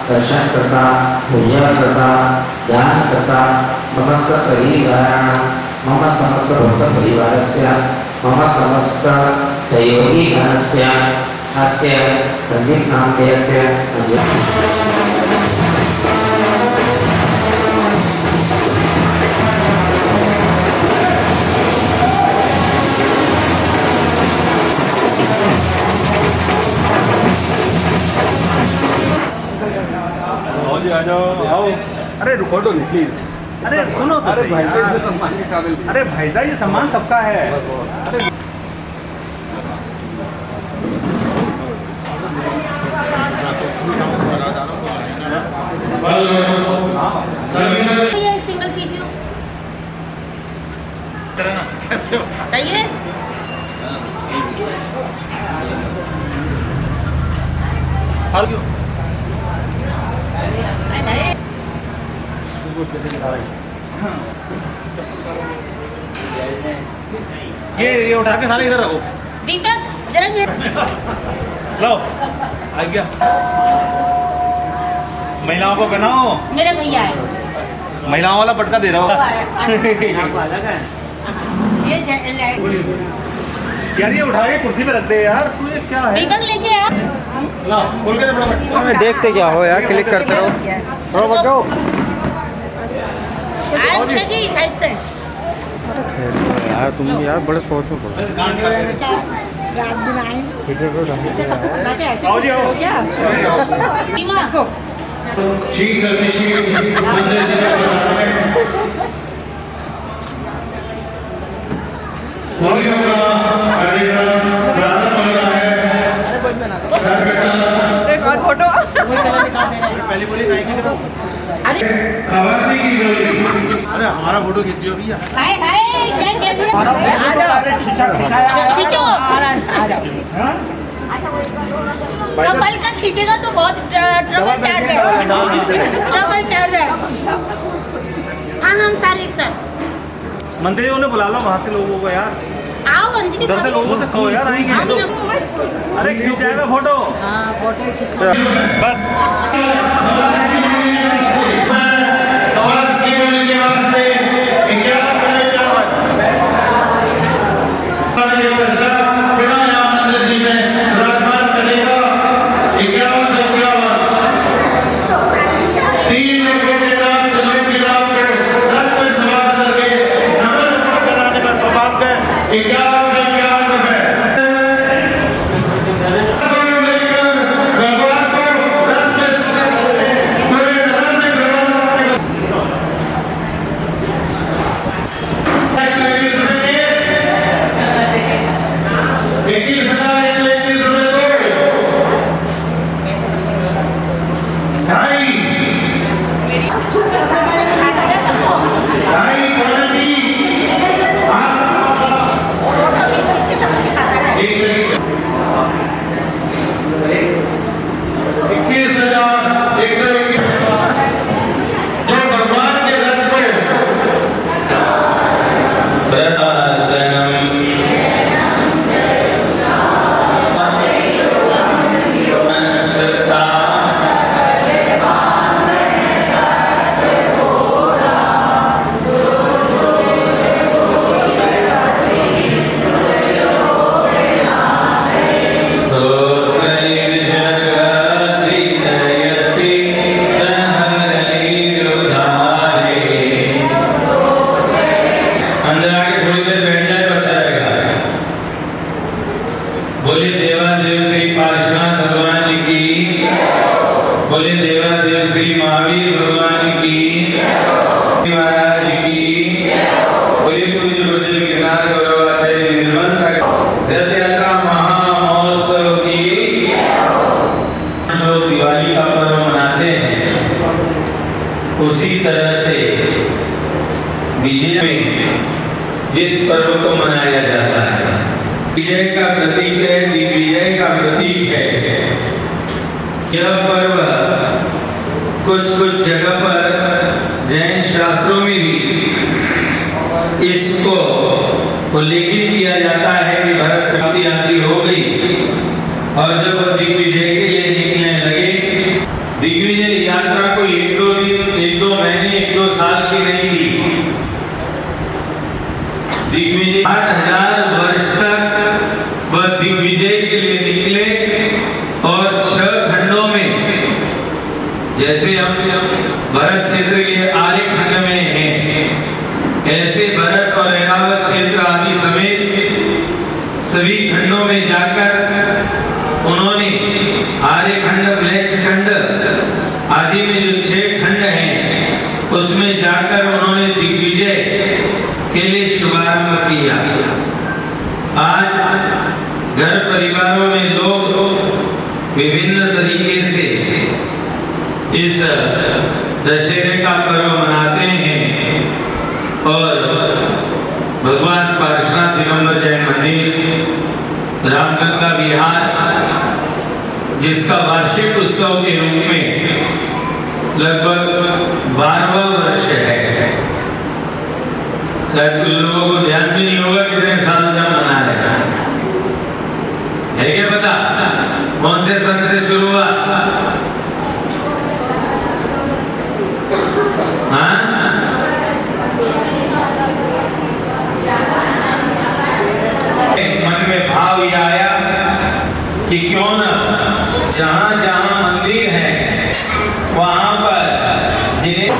दर्शन करता पूजा करता ध्यान करता समस्त परिवाराणां मम समस्त भक्त परिवारस्य मम समस्त सहयोगी गणस्य अस्य संदीप नामधेयस्य आ जाओ आओ। अरे रुको तो नहीं प्लीज। अरे सुनो तो अरे सही भाई यार। साहब, ये सम्मान के काबिल नहीं। अरे भाई साहब, ये सम्मान सबका है। अरे एक सिंगल कीजिए। सही है। और क्यों? ये उठा के सारे इधर रखो। दीपक जरा लो आ गया। महिलाओं को पहनाओ। मेरे भैया है। महिलाओं वाला पटका दे रहा हो। ये लाइट यार ये उठा के कुर्सी पे रख दे यार। तू ये क्या है? दीपक लेके आ। ला खोल के दे फटाफट। अरे देखते क्या हो यार, क्लिक करते रहो। थोड़ा बहुत जाओ। अच्छा जी साइड से। यार तुम भी यार बड़े सोच में पड़ो। रात दिन आए। अच्छा सबको पता क्या ऐसे आओ जी, आओ। हो गया। टीमा को एक और फोटो। पहली बोली कहीं की करो। अरे हमारा फोटो खींच दियो भैया। हाय हाय क्या कर रही है? खींचो। कपल का खींचेगा तो बहुत ट्रबल चार्ज है। ट्रबल चार्ज है। हाँ हम सारे एक साथ। मंत्रियों ने बुला लो वहाँ से लोगों को यार। आओ अंजलि उधर से लोगों से कहो यार आएंगे। आओ ना। अरे खींच जाएगा फोटो। बस उसी तरह से विजय में जिस पर्व को मनाया जाता है, विजय का प्रतीक है, दिग्विजय का प्रतीक है। यह पर्व कुछ जगह पर जैन शास्त्रों में भी इसको उल्लेखित किया जाता है कि भरत शक्ति आदि हो गई और जब दिग्विजय के लिए निकलने लगे, दिग्विजय यात्रा कोई एक दो दिन, एक दो महीने, एक दो साल की नहीं थी। दिग्विजय 8000 वर्ष तक वह दिग्विजय के लिए निकले और 6 खंडों में, जैसे हम भरत क्षेत्र के आर्य खंड में हैं, ऐसे भरत और ऐरावत क्षेत्र आदि समेत सभी खंडों में जाकर उन्होंने आर्य खंड, म्लेच्छ खंड आदि में जो 6 खंड हैं उसमें जाकर उन्होंने दिग्विजय के लिए शुभारंभ किया। आज घर परिवारों में लोग विभिन्न तरीके से इस दशहरे का पर्व मनाते हैं और भगवान पार्श्वनाथ दिगंबर जैन मंदिर, रामगंगा विहार, जिसका वार्षिक उत्सव के रूप में लगभग 12वां वर्ष है। शायद कुछ लोगों को ध्यान भी नहीं होगा कितने साल जब मनाया है क्या पता? कौन से सन से शुरू हुआ? हाँ? मन में भाव ये आया कि क्यों न जहां जहां मंदिर है वहां पर जिन्हें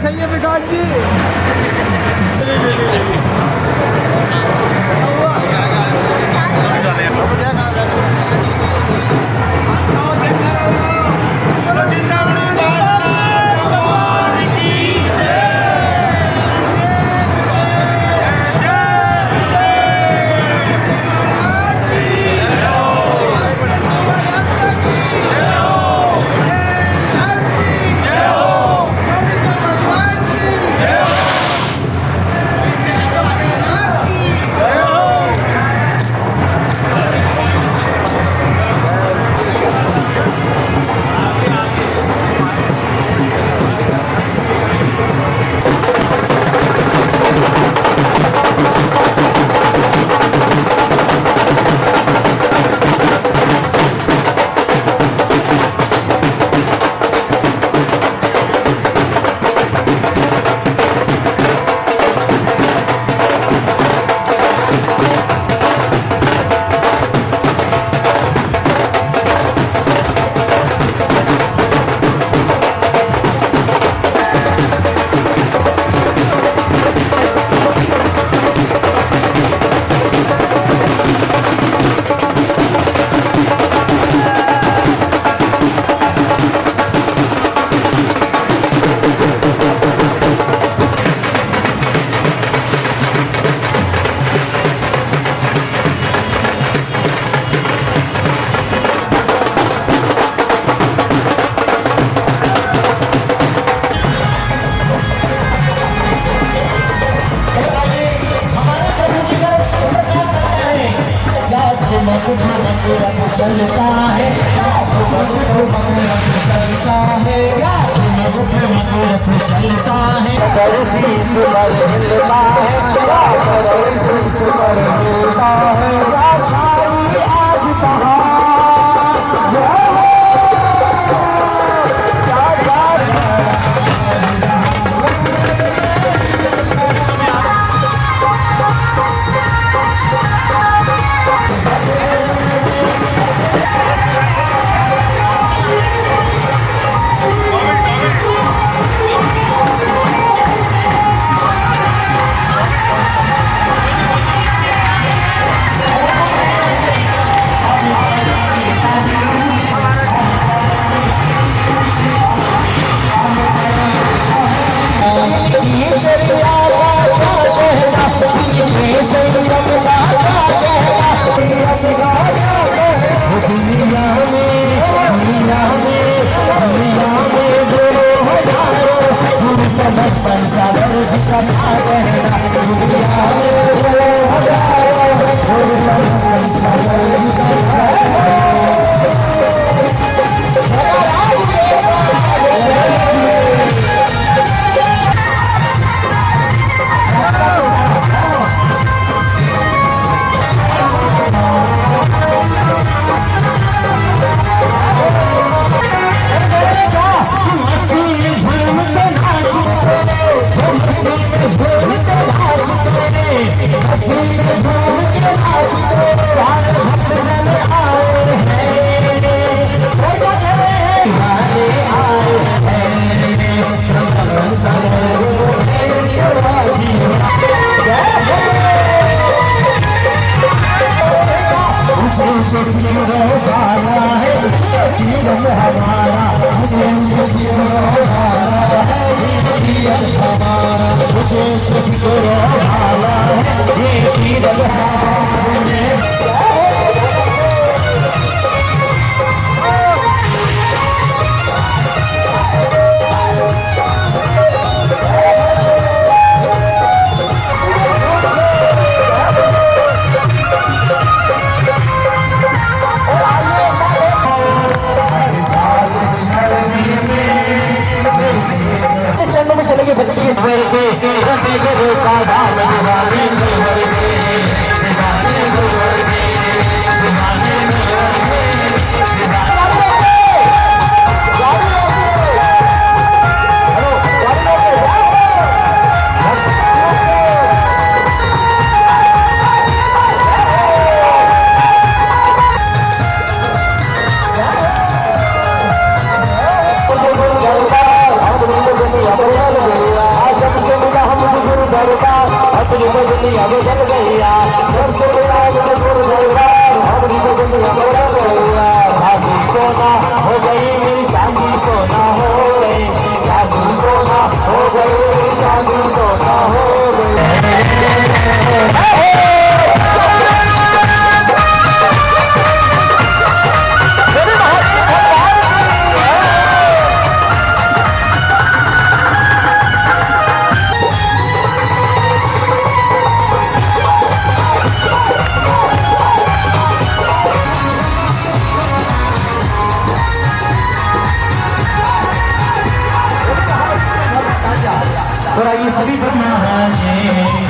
सही है विकास जी। चलता है चलता है शीश पर हिलता है शीश पर हिलता है आज कहाँ Hallelujah. और आइए सभी भगवान की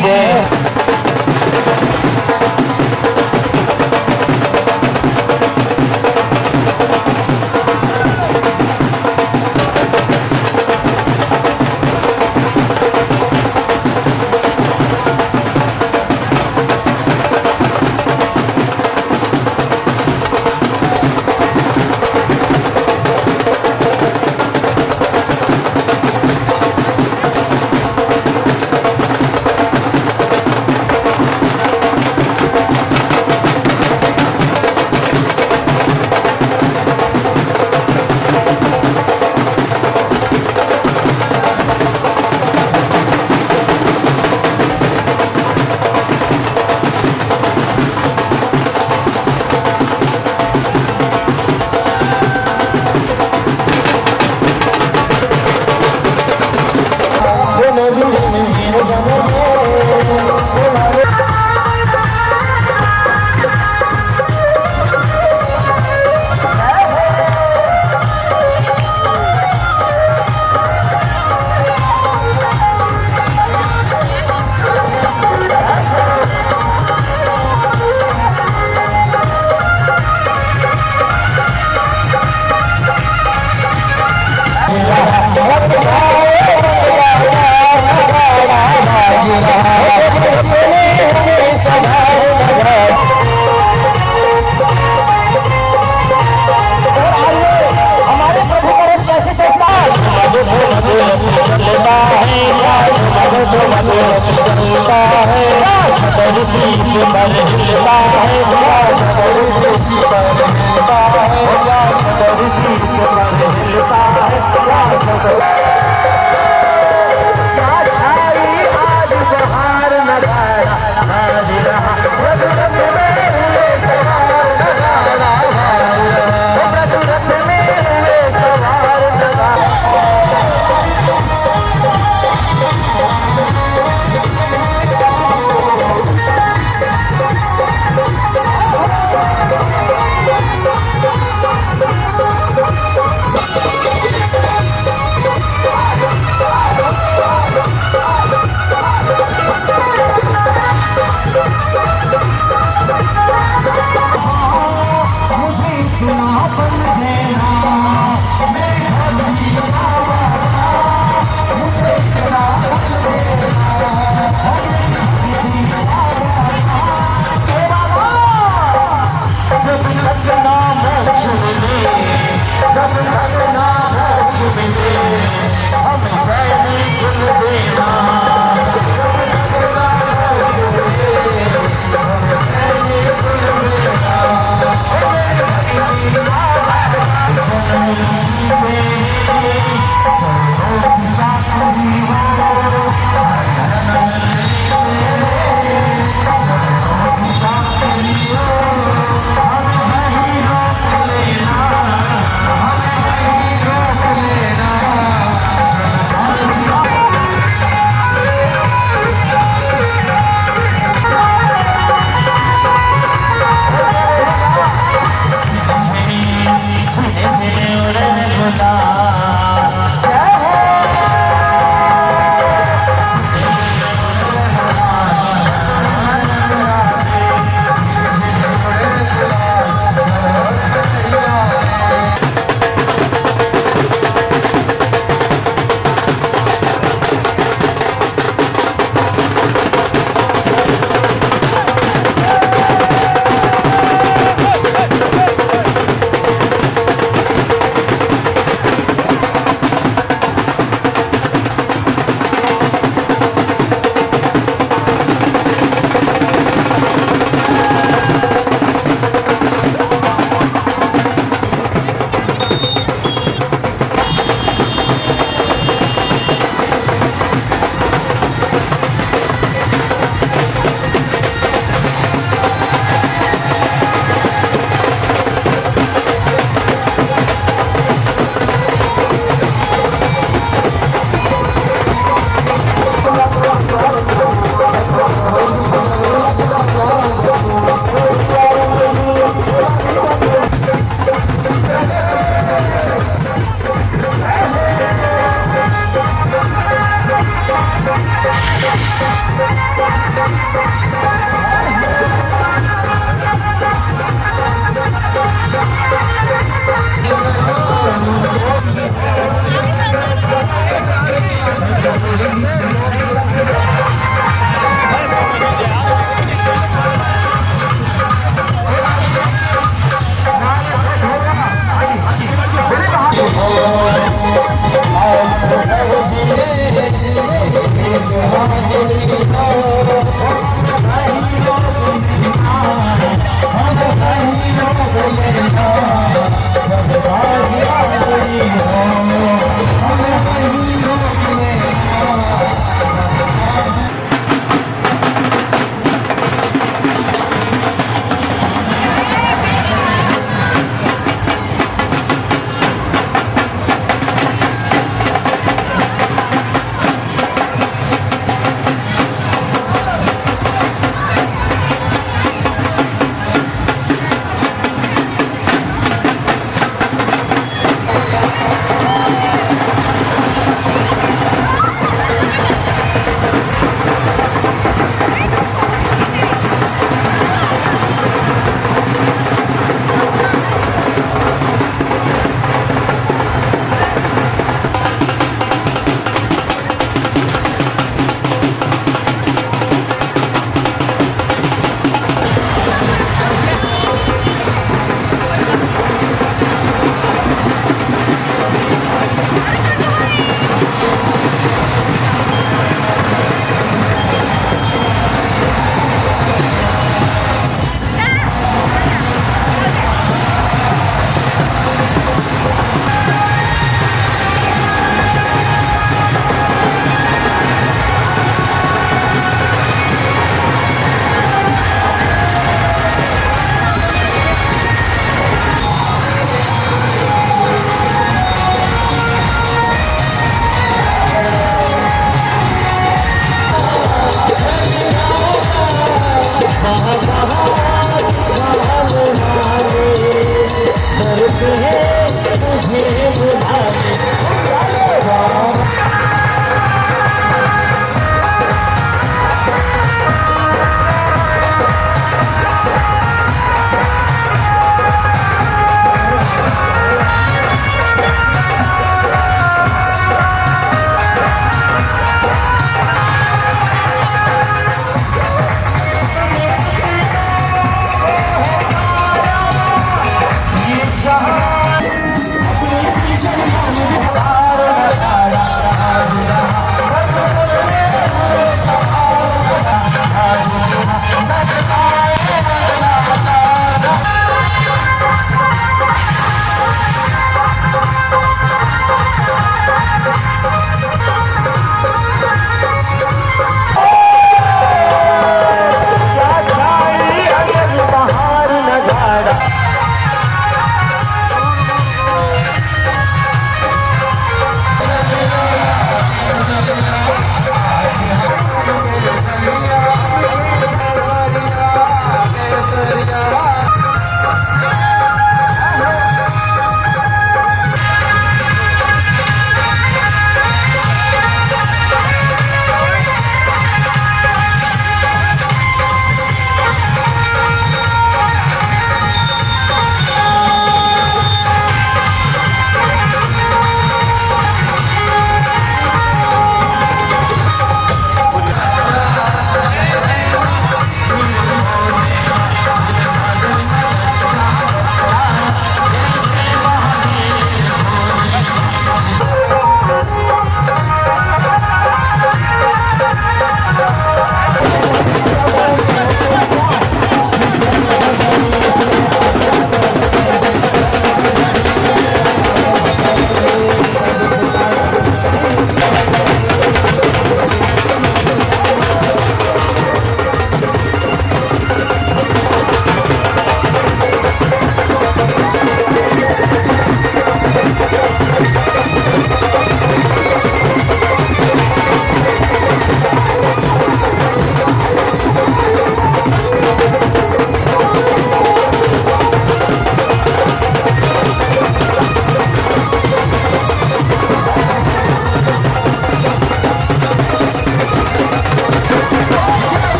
जय।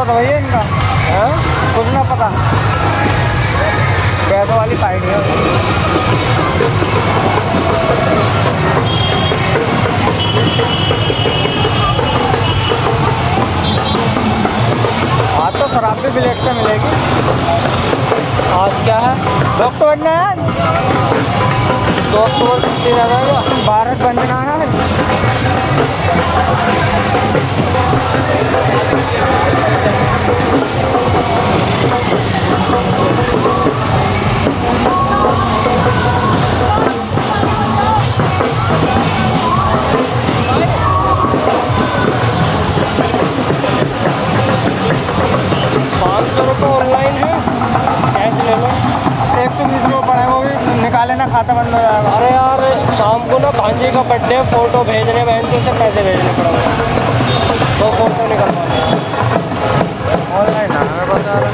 रहा था भैया इनका कुछ ना पता पैदों वाली साइड है। आज तो शराब भी ब्लैक से मिलेगी। आज क्या है? 2 अक्टूबर ना है। 2 अक्टूबर छुट्टी रहेगा, भारत बंदना है। ऑनलाइन है, कैश ले लो। 120 रुपये पड़े, वो भी निकाले ना खाता बंद हो जाएगा। अरे यार शाम को ना भांजे का बर्थडे, फोटो भेजने बहन को से पैसे भेजने पड़ेंगे, तो फोटो निकलवाने ऑनलाइन है हमें बता रहा।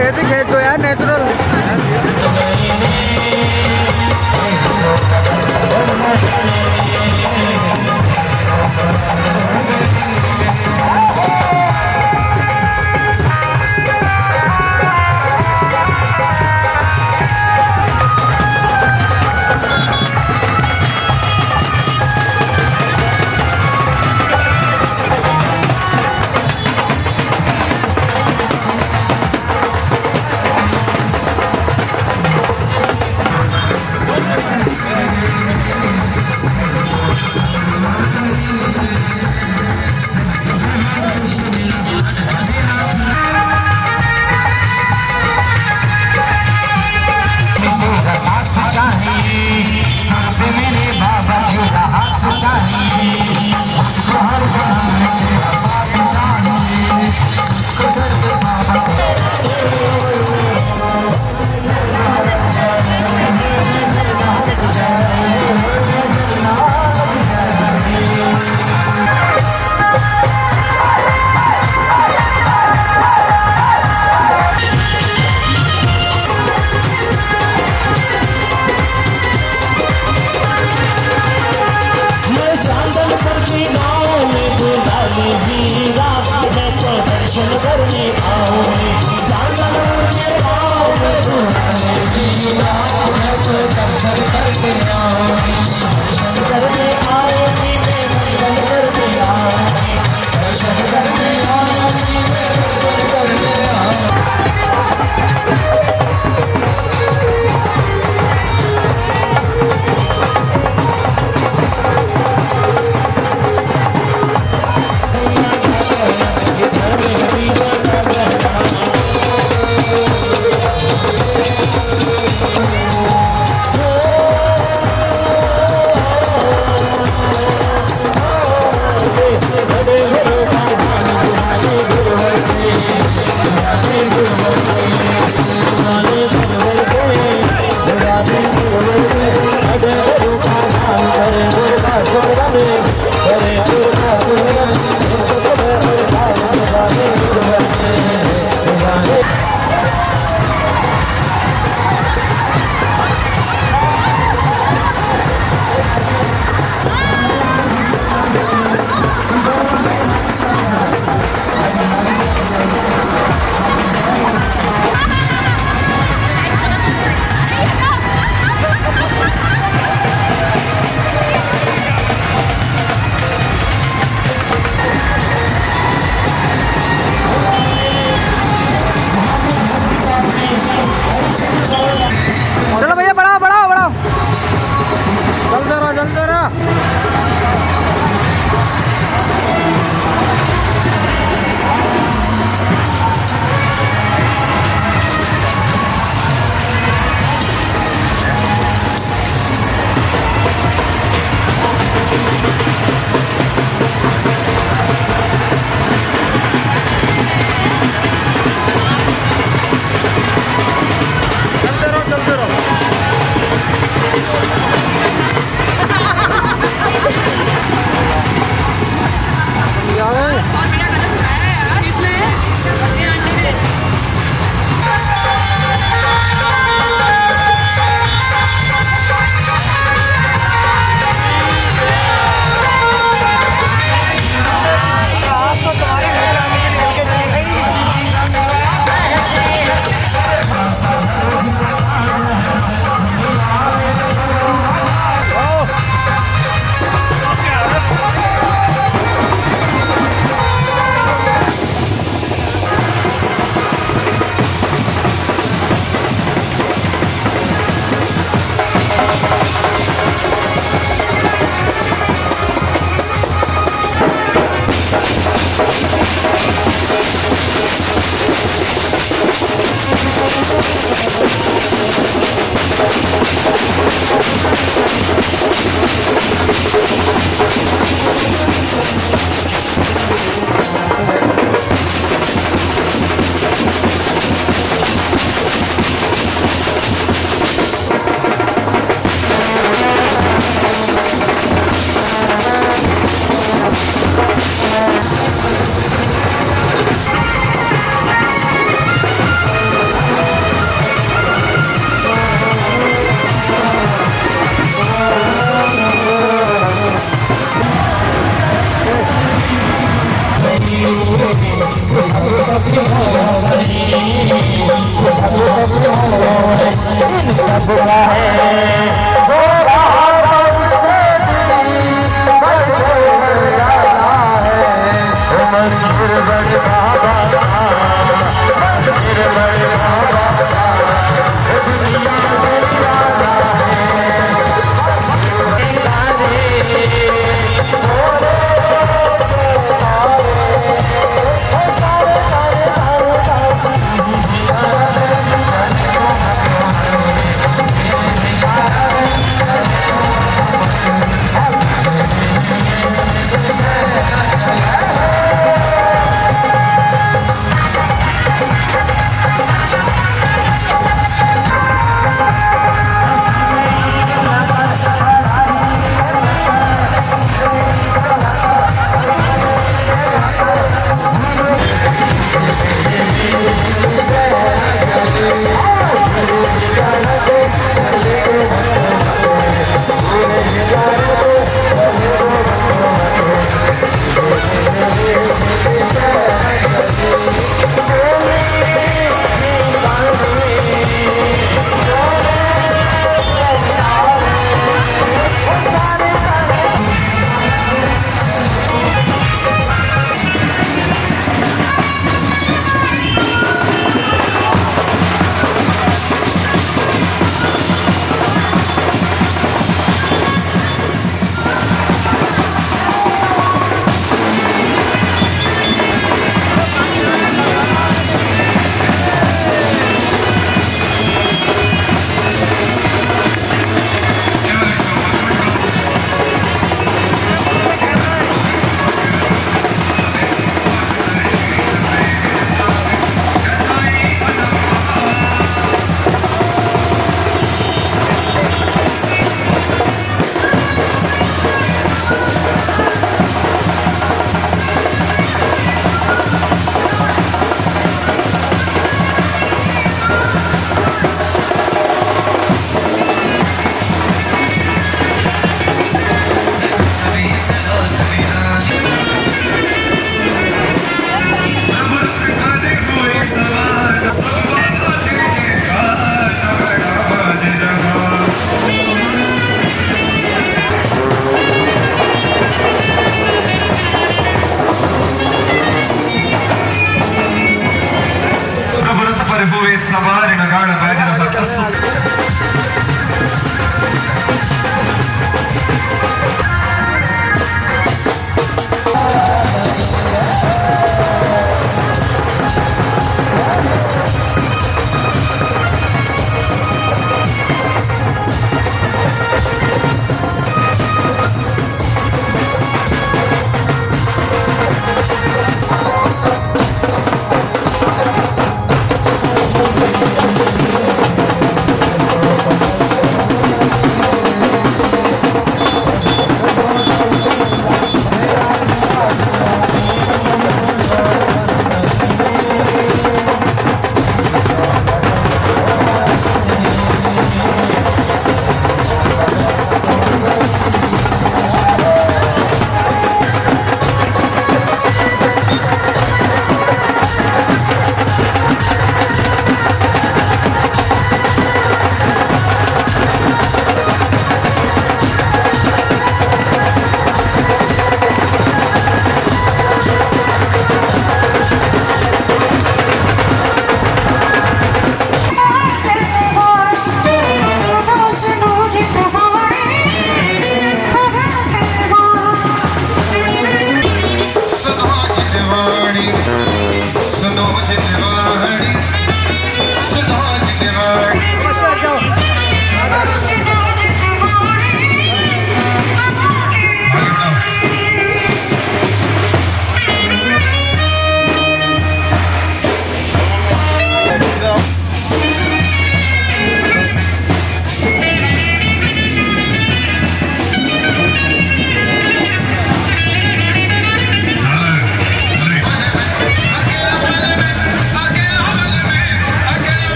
ऐसे खेत दो यार नेचुरल।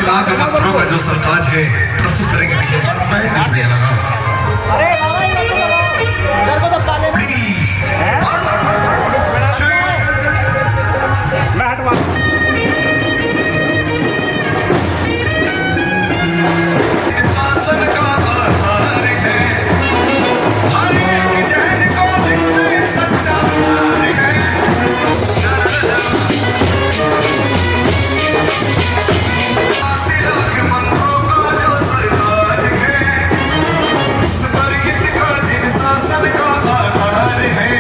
लाख मंत्रों का जो सरताज है प्रस्तुत करेंगे विजय। मैं इसलिए लगा अरे बाबा ये तो करो इधर को दबा देना शासन का आधार है, हर एक जहन को दिल से सच्चा प्यार है। अस्सी लाख मंत्रों का जो सरताज है, इस पर इनका जिन शासन का आधार है।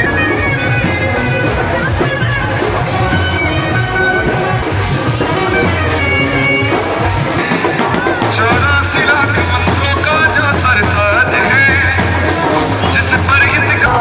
84 लाख मंत्रों का जो सरताज है, जिस पर इनका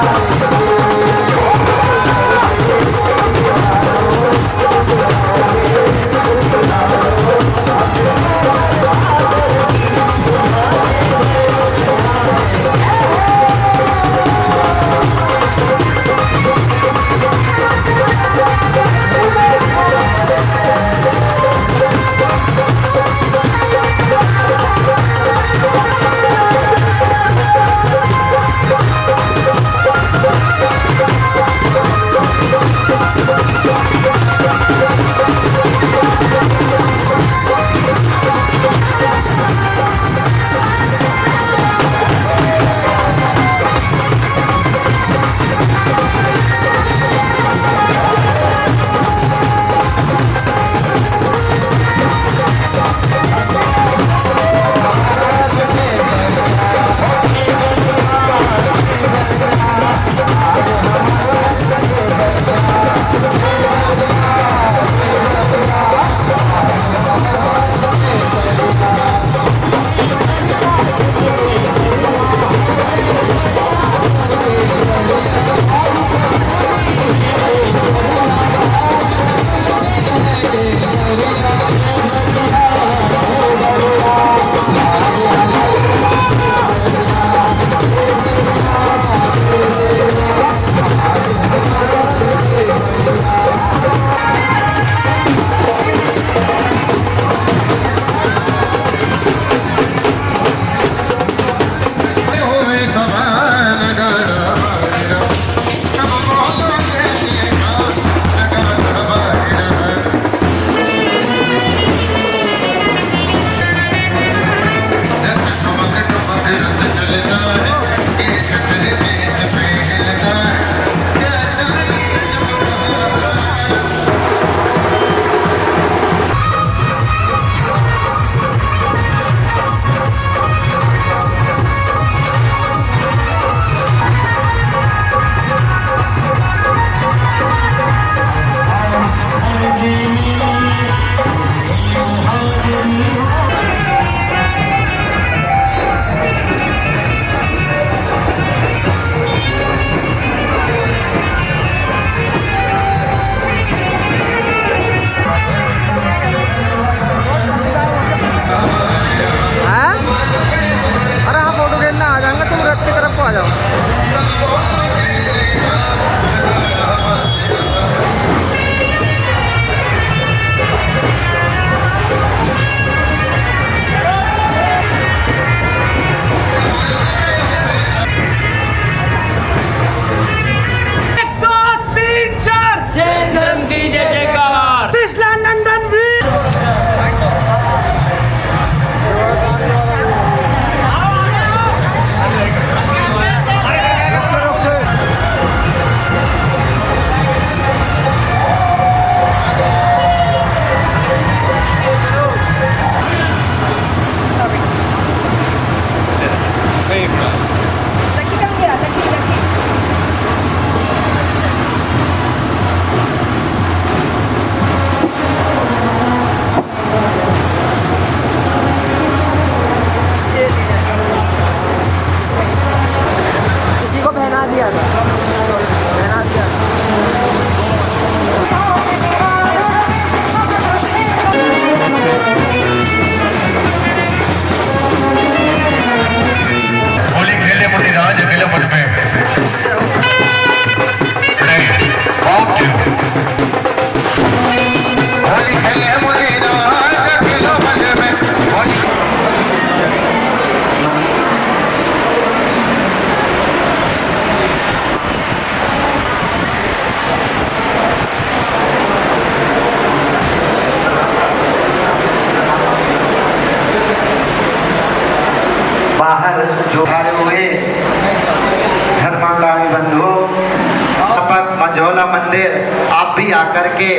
देर आप भी आकर के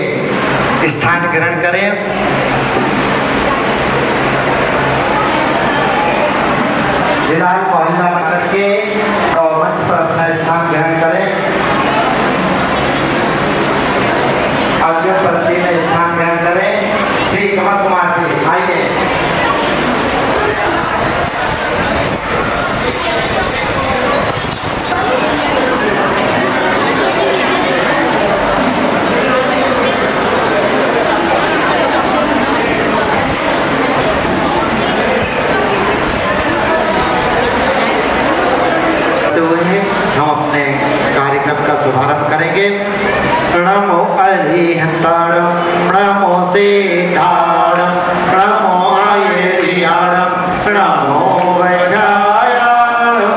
स्थान ग्रहण करें। जिलाल मोहल्ला आकर के और मंच पर अपना स्थान ग्रहण करें। आगे उपस्थित में स्थान ग्रहण करें। श्री कमल कुमार जी आइए। हम अपने कार्यक्रम का शुभारंभ करेंगे। नमो अरिहंताणं नमो सीताणं नमो आयरियाणं नमो वैजायाणं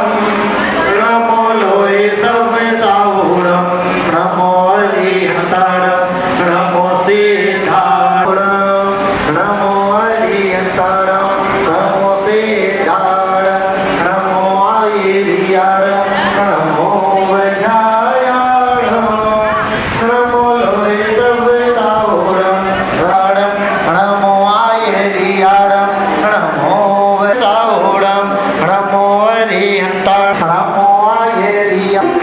नमो लोरे सर्वसाहुणं नमो अरिहंताणं नमो सीताणं नमो अरिहंताणं नमो सीताणं नमो आयरियाणं नमो वैजायाणं नमो लोरे सर्वसाहुणं नमो आयरियाणं नमो वैजाहुणं नमो अरिहंताणं नमो आयरियाणं।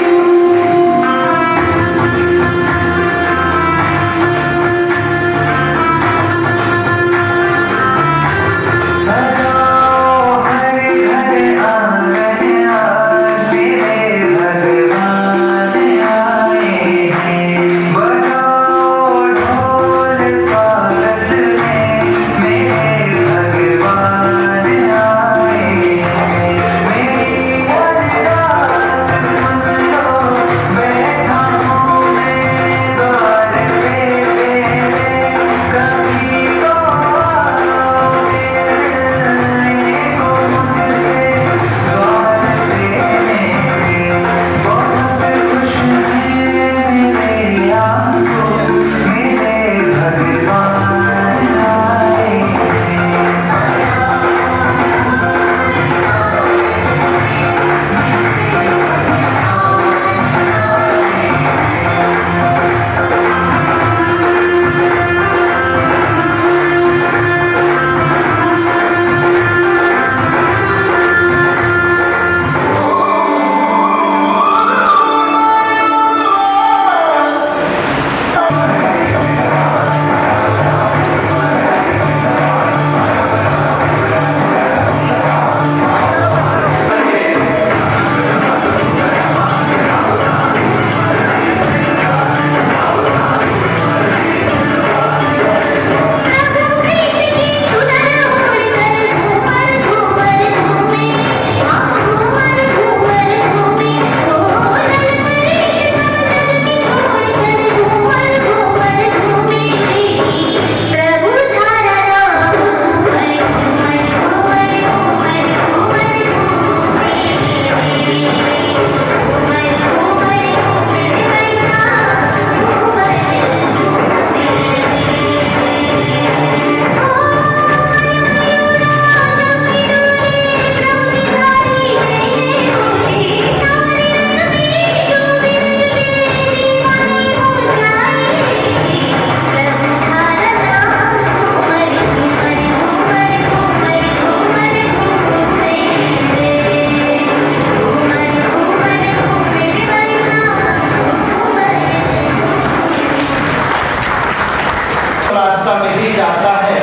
रास्ता मिल ही जाता है,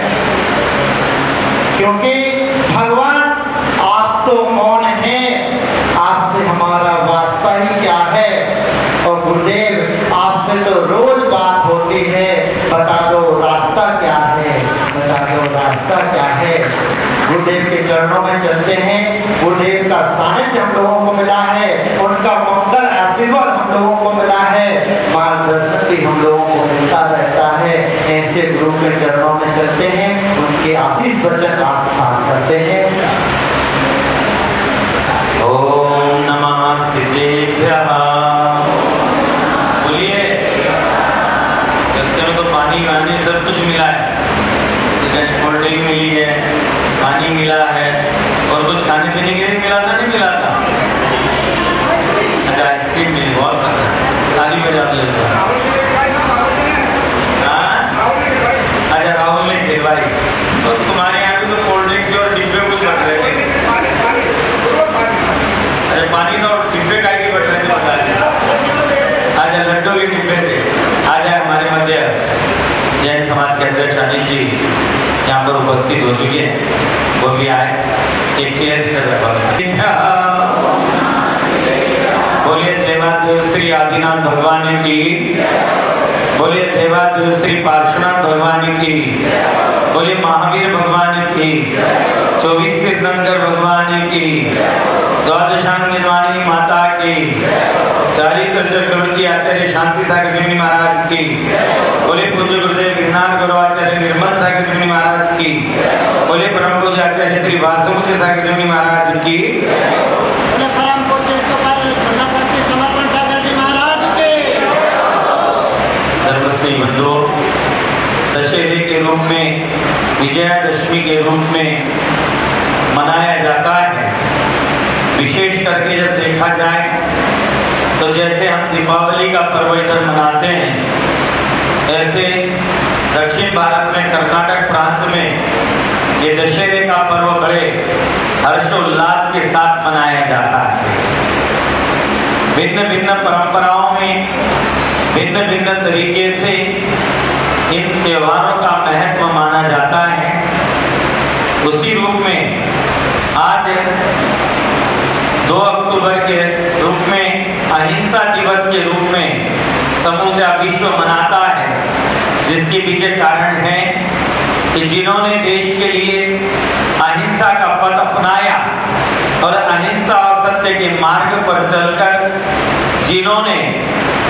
क्योंकि भगवान आप तो मौन हैं, आपसे हमारा वास्ता ही क्या है। और गुरुदेव आपसे तो रोज बात होती है, बता दो रास्ता क्या है, बता दो रास्ता क्या है। गुरुदेव के चरणों में चलते हैं। गुरुदेव का सानिध्य हम लोगों को मिला है, उनका मंगल आशीर्वाद हम लोगों को मिला है, मार्गदर्शन भी हम लोगों को मिलता रहता है। ऐसे गुरु के चरणों में चलते हैं, उनके आशीष वचन आत्मसात करते हैं। ओम नमः सिद्धेभ्यः। बोलिए। रास्ते में तो पानी वानी सब कुछ मिला है, कोल्ड ड्रिंक मिली है, पानी मिला है, और कुछ खाने पीने के लिए मिला था, नहीं मिला था? अच्छा, आइसक्रीम मिली, बहुत खाली में जाते हैं। उपस्थित हो चुके हैं, वो भी आए। एक चेयर बोलिए देवादेव श्री आदिनाथ भगवान की, बोलिए देवादेव श्री पार्श्वनाथ भगवान की, बोलिए महावीर भगवान की, 24 तीर्थंकर भगवान की, द्वादशांगिनी माता की, चारित्र चक्रवर्ती आचार्य शांति सागर जी महाराज की, बोले पूज्य गुरुदेव गिरनार गुरुआचार्य निर्मल सागर जी महाराज की, बोले परम पूज्य आचार्य श्री वासुदेव सागर जी महाराज की, परम पूज्य समर्पण सागर जी महाराज के। धर्मश्री बंधुओं, दशहरे के रूप में, विजयादशमी के रूप में मनाया जाता है। विशेष करके जब देखा जाए तो जैसे हम दीपावली का पर्व इधर मनाते हैं, ऐसे दक्षिण भारत में कर्नाटक प्रांत में ये दशहरे का पर्व बड़े हर्षोल्लास के साथ मनाया जाता है। भिन्न भिन्न परंपराओं में भिन्न भिन्न तरीके से इन त्योहारों का महत्व माना जाता है। उसी रूप में आज 2 अक्टूबर के रूप में अहिंसा दिवस के रूप में समूचा विश्व मनाता है, जिसके पीछे कारण है कि जिन्होंने देश के लिए अहिंसा का पथ अपनाया और अहिंसा और सत्य के मार्ग पर चलकर जिन्होंने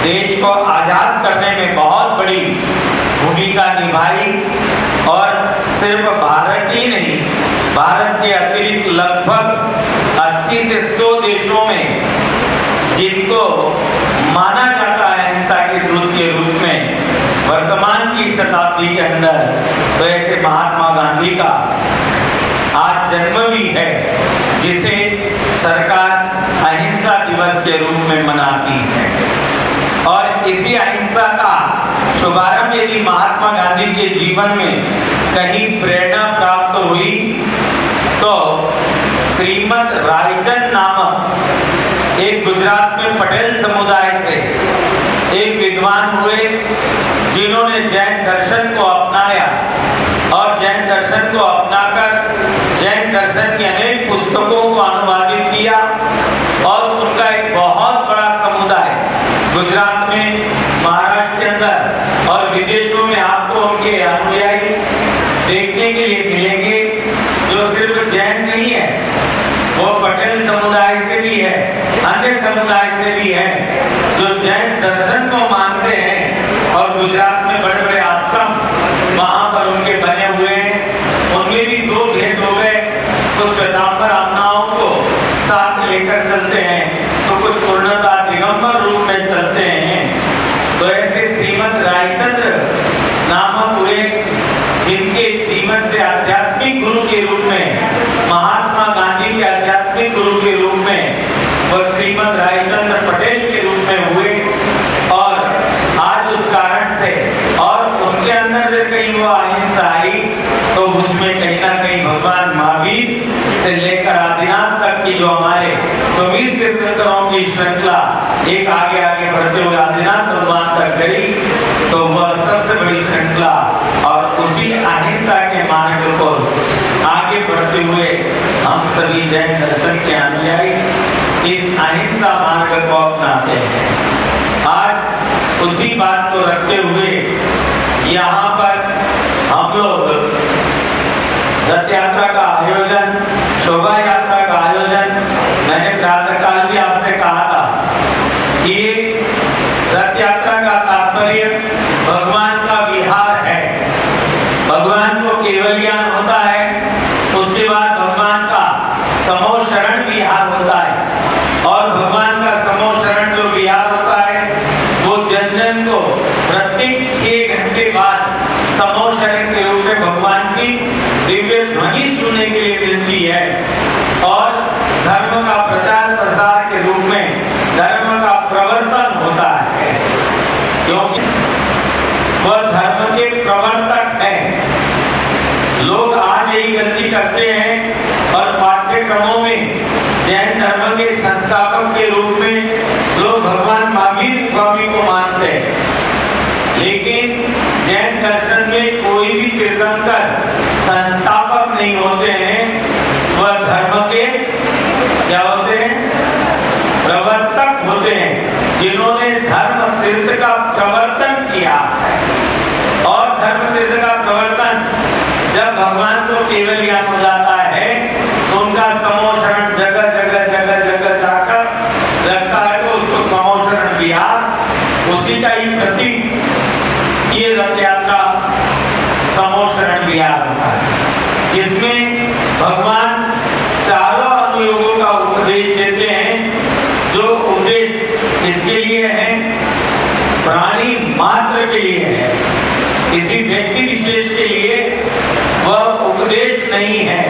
देश को आजाद करने में बहुत बड़ी भूमिका निभाई, और सिर्फ भारत ही नहीं, भारत के अतिरिक्त लगभग 80 से 100 देशों में जिनको माना जाता है अहिंसा के दूत के रूप में वर्तमान की शताब्दी के अंदर, तो ऐसे महात्मा गांधी का आज जन्म भी है, जिसे सरकार अहिंसा दिवस के रूप में मनाती है। और इसी अहिंसा का शुभारंभ यदि महात्मा गांधी के जीवन में कहीं प्रेरणा प्राप्त हुई तो श्रीमद रायचंद नामक एक गुजरात में पटेल समुदाय से एक विद्वान हुए, जिन्होंने जैन दर्शन को अपनाया और जैन दर्शन को अपनाकर जैन दर्शन की अनेक पुस्तकों को अनुवादित किया, और उनका एक बहुत बड़ा समुदाय गुजरात में, महाराष्ट्र के अंदर और विदेशों में आपको उनके अनुयायी देखने के लिए मिलेंगे, जो सिर्फ जैन नहीं है, वो पटेल समुदाय से भी है, अन्य समुदाय से भी है, जो जैन दर्शन को मानते हैं। और गुजरात में बड़े बड़े आश्रम वहां पर उनके बने हुए हैं। उनमें भी 2 भेद हो गए, कुछ श्वेतांबर आत्माओं को साथ लेकर चलते हैं, तो कुछ पूर्णता दिगंबर रूप में चलते हैं। तो ऐसे श्रीमद रायचंद्र नामक हुए, जिनके जीवन से आध्यात्मिक गुरु के रूप में, महात्मा गांधी के आध्यात्मिक गुरु के रूप में वह श्रीमद रायचंद्र पटेल के रूप में हुए। और आज उस कारण से और उनके अंदर से कहीं वो अहिंसा आई, तो उसमें कहीं ना कहीं भगवान महावीर से लेकर आदिनाथ तक की जो हमारे 24 तीर्थंकरों की श्रृंखला एक आगे आगे बढ़ते हुए आदिनाथ भगवान तक गई, तो वह सबसे बड़ी श्रृंखला। और उसी अहिंसा के मार्ग को आगे बढ़ते हुए हम सभी जैन दर्शन के अनुयायी इस अहिंसा मार्ग को अपनाते हैं। आज उसी बात को रखते हुए यहाँ पर हम लोग रथ यात्रा का आयोजन, शोभा यात्रा का आयोजन, मैंने प्रातःकाल भी आपसे कहा था कि रथ यात्रा का तात्पर्य भगवान का विहार है। भगवान को केवल ज्ञान होता है, उसके बाद भगवान का समो शरण विहार होता है। और भगवान का समो शरण जो विहार होता है, वो जन जन को प्रत्येक 6 घंटे बाद समो शरण के रूप में भगवान की दिव्य ध्वनि सुनने के लिए मिलती है। और धर्म का प्रचार प्रसार के रूप में धर्म का प्रवर्तन होता है, क्योंकि वह धर्म के प्रवर्तक है। लोग आज यही गलती करते हैं और पाठ्यक्रमों में जैन धर्म के संस्थापक के रूप में लोग भगवान महावीर स्वामी को मानते हैं, लेकिन जैन दर्शन में कोई भी तीर्थंकर संस्थापक इसमें भगवान चारों अनुयोगों का उपदेश देते हैं। जो उपदेश इसके लिए है, प्राणी मात्र के लिए है, किसी व्यक्ति विशेष के लिए वह उपदेश नहीं है,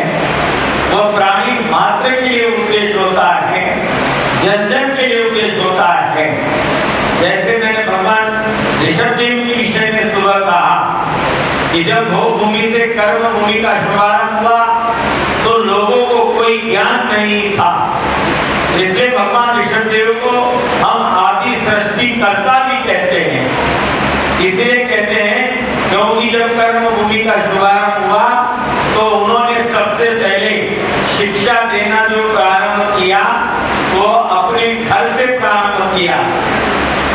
वह प्राणी मात्र के लिए उपदेश होता है, जन जन के लिए उपदेश होता है। जैसे मैंने भगवान ऋषभ देव के विषय में सुबह कहा कि जब भोगभूमि से कर्म भूमि का शुभारंभ हुआ तो लोगों को कोई ज्ञान नहीं था, इसलिए भगवान ऋषभ देव को हम आदि सृष्टिकर्ता भी कहते हैं। इसलिए कहते हैं क्योंकि जब कर्म भूमि का शुभारंभ हुआ तो उन्होंने सबसे पहले शिक्षा देना जो प्रारंभ किया वो अपने घर से प्रारंभ किया।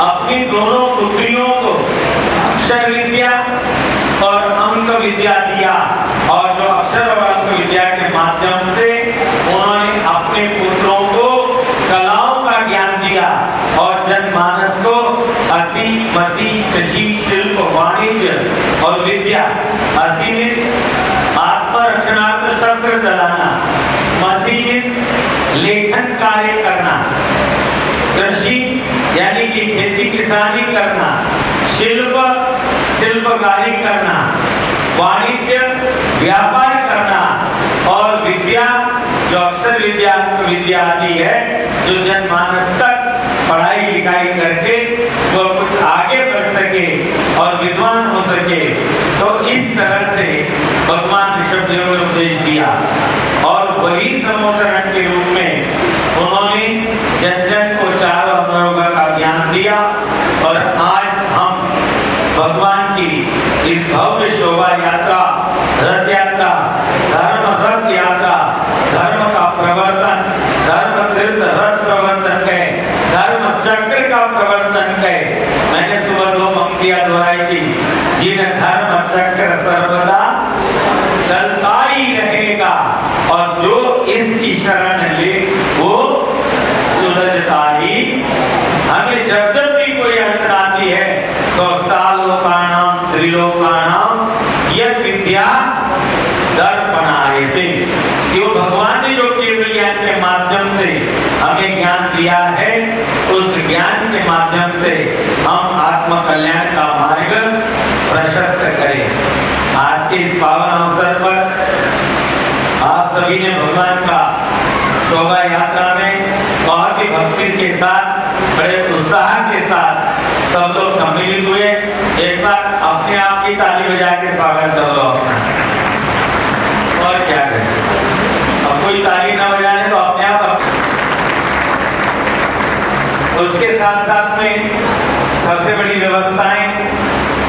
अपनी दोनों पुत्रियों को अक्षर विद्या और अंक विद्या दिया, और जो अक्षर और अंक विद्या के माध्यम से उन्होंने अपने पुत्रों को कलाओं का ज्ञान दिया और जनमानस को असी मसी कृषि शिल्प वाणिज्य और विद्या। असी मीन्स आत्मरक्षणार्थ शस्त्र चलाना, मसी मीन्स लेखन कार्य करना, कृषि यानी कि खेती किसानी करना, शिल्प शिल्पकारी करना, वाणिज्य व्यापार करना, और विद्या जो अक्षर विद्या विद्या आदि है जो जनमानस तक पढ़ाई लिखाई करके वो कुछ आगे बढ़ सके और विद्वान हो सके। तो इस तरह से भगवान ऋषभ देव ने उपदेश दिया और वही सम्मोचरण के रूप में उन्होंने जन जन को चारों अनुयोग का ज्ञान दिया। और आज हम भगवान की इस भव्य शोभा यात्रा, रथ यात्रा, धर्म रथ यात्रा, धर्म का प्रवर्तन, धर्म तीर्थ रथ प्रवर्तन है, धर्म चक्र का प्रवर्तन है। मैंने सुबह 2 पंक्तियां दोहराई थी, जिन धर्म चक्र सर्वदा चलता ही रहेगा और जो इसकी शरण ले वो सुलझता ही। हमें जब जब भी कोई अड़चन आती है तो सालोकानाम त्रिलोकानाम यह विद्या दर्पणायते, क्यों भगवान ने जो केवल ज्ञान के माध्यम से हमें ज्ञान दिया है उस ज्ञान के माध्यम से हम आत्म कल्याण का मार्ग प्रशस्त करें। आज के इस पावन अवसर पर आप सभी ने भगवान का शोभा यात्रा में बहुत ही भक्ति के साथ, बड़े उत्साह के साथ सब लोग सम्मिलित हुए। एक बार अपने आप की ताली बजा के स्वागत कर लो अपना, और क्या करें। अब कोई ताली ना बजाने तो अपने आप। उसके साथ साथ में सबसे बड़ी व्यवस्थाएं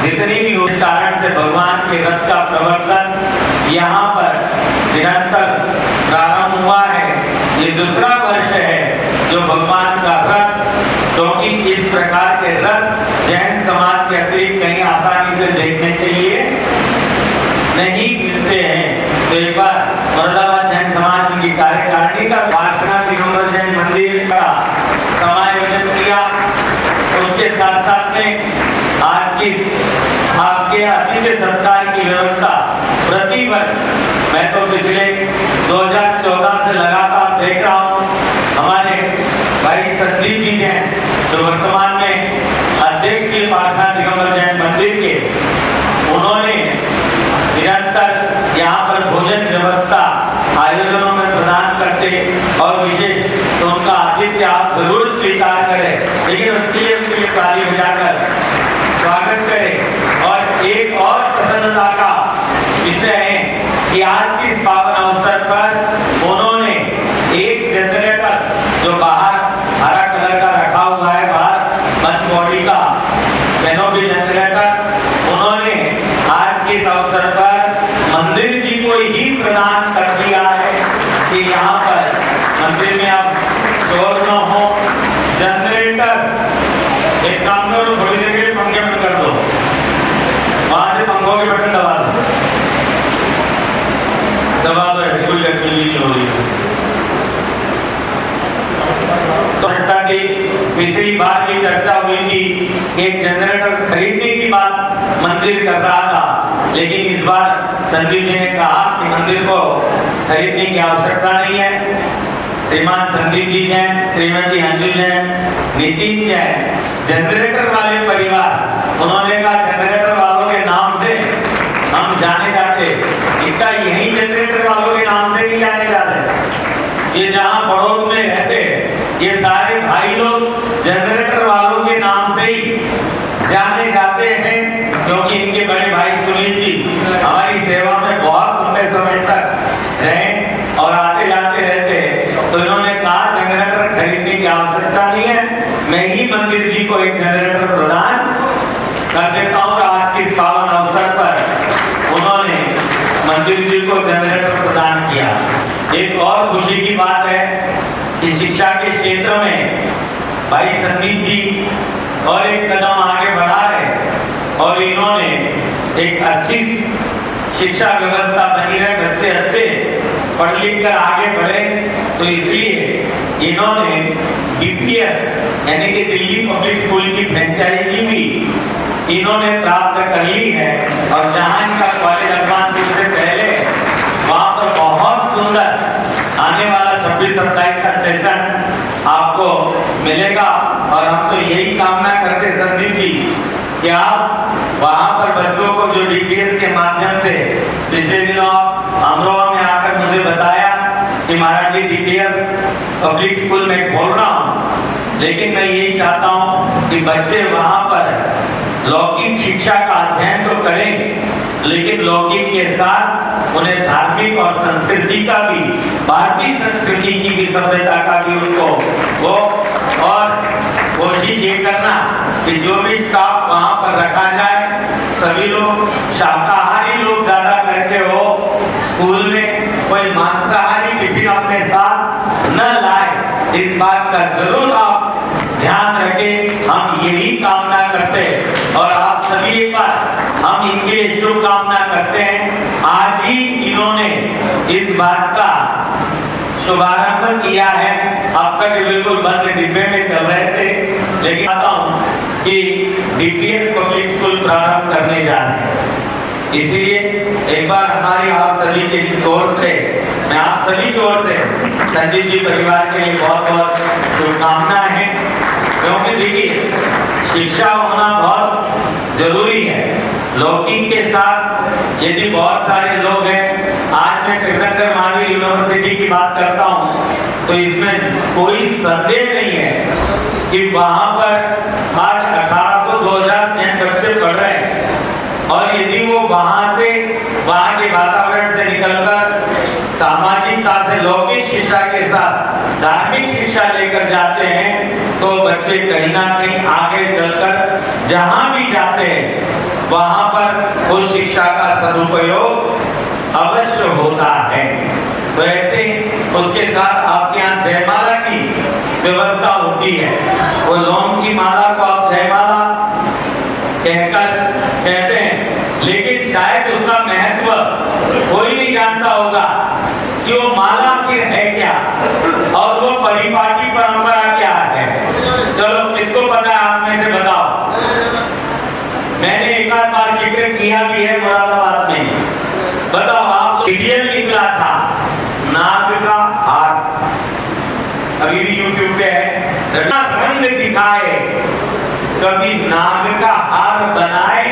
जितनी भी उस कारण से भगवान के रथ का प्रवर्तन यहाँ पर निरंतर प्रारंभ हुआ है। ये दूसरा वर्ष है जो भगवान का रथ, क्योंकि इस प्रकार के रथ जैन समाज के अतिरिक्त कहीं आसानी से देखने के लिए नहीं मिलते हैं। तो एक बार मुरादाबाद जैन समाज की कार्यकारिणी का वासना दिगंबर जैन मंदिर का समायोजन किया। उसके साथ साथ में आज की आपके अतिथि सत्कार की व्यवस्था प्रति वर्ष, मैं तो पिछले 2014 से लगातार देख रहा हूँ, हमारे भाई सतदीप जी जैन जो वर्तमान में अध्यक्ष के पाठशाला दिगंबर जैन मंदिर के, उन्होंने निरंतर यहाँ पर भोजन व्यवस्था आयोजनों में प्रदान करते और विशेष तो उनका आतिथ्य आप जरूर स्वीकार करें, लेकिन उसके लिए उनके ताली बजाकर स्वागत करें। और एक और प्रसन्नता का विषय है कि आज के इस पावन अवसर पर उन्होंने एक जनरेटर जो बाहर हरा कलर का रखा हुआ है, बाहर बंद बॉडी का कैनोपी जनरेटर, उन्होंने आज के इस अवसर पर मंदिर जी को ही प्रदान कर दिया है कि यहाँ पर मंदिर में अब शोर न हो। जनरेटर एक काम करो, थोड़ी देर के लिए पंखे बंद कर दो, वहां से पंखों के बटन दबा दो, ऐसी कोई गतिविधि नहीं हो रही है। की पिछली बार की चर्चा हुई थी कि एक जनरेटर खरीदने की बात मंदिर कर रहा था, लेकिन इस बार संदीप जी ने कहा कि मंदिर को खरीदने की आवश्यकता नहीं है। श्रीमान संदीप जी जैन, श्रीमती अंजू जैन, नितिन जैन, जनरेटर वाले परिवार, उन्होंने कहा जनरेटर वालों के नाम से हम जाने जाते, इसका यही जनरेटर वालों के नाम से नहीं जाने जाते। ये जहाँ बड़ौद में रहते, ये सारे भाई लोग जनरेटर वालों के नाम से ही जाने जाते हैं, क्योंकि इनके बड़े भाई सुनील जी हमारी सेवा में बहुत लंबे समय तक रहे और आते जाते रहते, तो इन्होंने कहा जनरेटर खरीदने की आवश्यकता नहीं है, मैं ही मंदिर जी को एक जनरेटर प्रदान कर देता हूँ। आज के इस पावन अवसर पर उन्होंने मंदिर जी को जनरेटर प्रदान किया। एक और खुशी की बात है कि शिक्षा के क्षेत्र में भाई संदीप जी और एक कदम आगे बढ़ा रहे और इन्होंने एक अच्छी शिक्षा व्यवस्था बनी रहे, बच्चे अच्छे पढ़ लिख कर आगे बढ़े, तो इसलिए इन्होंने BPS यानी कि दिल्ली पब्लिक स्कूल की फ्रेंचाइजी भी इन्होंने प्राप्त कर ली है। और जहां इनका कॉलेज अरमानपुर से पहले वहां पर बहुत सुंदर आने वाला 26-27 का सेशन आपको मिलेगा। और हम तो यही कामना करते संदीप जी कि आप वहां पर बच्चों को जो DPS के माध्यम से पिछले दिनों आप अमरोहा में आकर मुझे बताया कि महाराज जी DPS पब्लिक स्कूल में खोल रहा हूँ, लेकिन मैं यही चाहता हूँ कि बच्चे वहां पर लौकिक शिक्षा का अध्ययन तो करें, लेकिन लौकिक के साथ उन्हें धार्मिक और संस्कृति का भी, भारतीय संस्कृति की भी, सभ्यता का भी उनको वो, और कोशिश ये करना कि जो भी स्टाफ वहाँ पर रखा जाए सभी लोग शाकाहारी लोग ज्यादा करके हो, स्कूल में कोई मांसाहारी टिफिन अपने साथ न लाए, इस बात का जरूर आप ध्यान रखें। हम यही कामना करते और आप सभी एक बार हम इनके लिए शुभकामना करते हैं। आज ही इन्होंने इस बात का शुभारंभ किया है, अब तक बिल्कुल बंद डिब्बे में चल रहे थे, लेकिन आता हूँ कि DPS पब्लिक स्कूल प्रारंभ करने जा रहे हैं। इसीलिए एक बार हमारी आप सभी की ओर से, मैं आप सभी की ओर से संदीप जी परिवार के लिए बहुत बहुत शुभकामनाएं हैं, क्योंकि देखिए शिक्षा होना बहुत जरूरी है। लौकिक के साथ यदि बहुत सारे लोग हैं, आज मैं कृष्णनगर महावीर यूनिवर्सिटी की बात करता हूँ, तो इसमें कोई संदेह नहीं है कि वहाँ पर आज 1800-2000 जैन बच्चे पढ़ रहे हैं, और यदि वो वहाँ से, वहाँ के वातावरण से निकलकर सामाजिकता से लौकिक शिक्षा के साथ धार्मिक शिक्षा लेकर जाते हैं, तो बच्चे कहीं ना कहीं आगे चलकर जहाँ भी जाते हैं वहाँ पर उस शिक्षा का सदुपयोग अवश्य होता है। तो ऐसे उसके साथ आपके यहाँ जयमाला की व्यवस्था होती है, वो लौंग की माला को आप जयमाला कहते हैं, लेकिन शायद उसका महत्व कोई नहीं जानता होगा कि वो माला फिर है क्या और वो परिपाटी परंपरा क्या है। चलो किसको पता है, आप में से बताओ। मैंने एक आध बार जिक्र किया भी है मुरादाबाद में, बताओ आप, सीरियल निकला था नाग का हार, अभी भी यूट्यूब पे है, रंग दिखाए, कभी नाग का हार बनाए,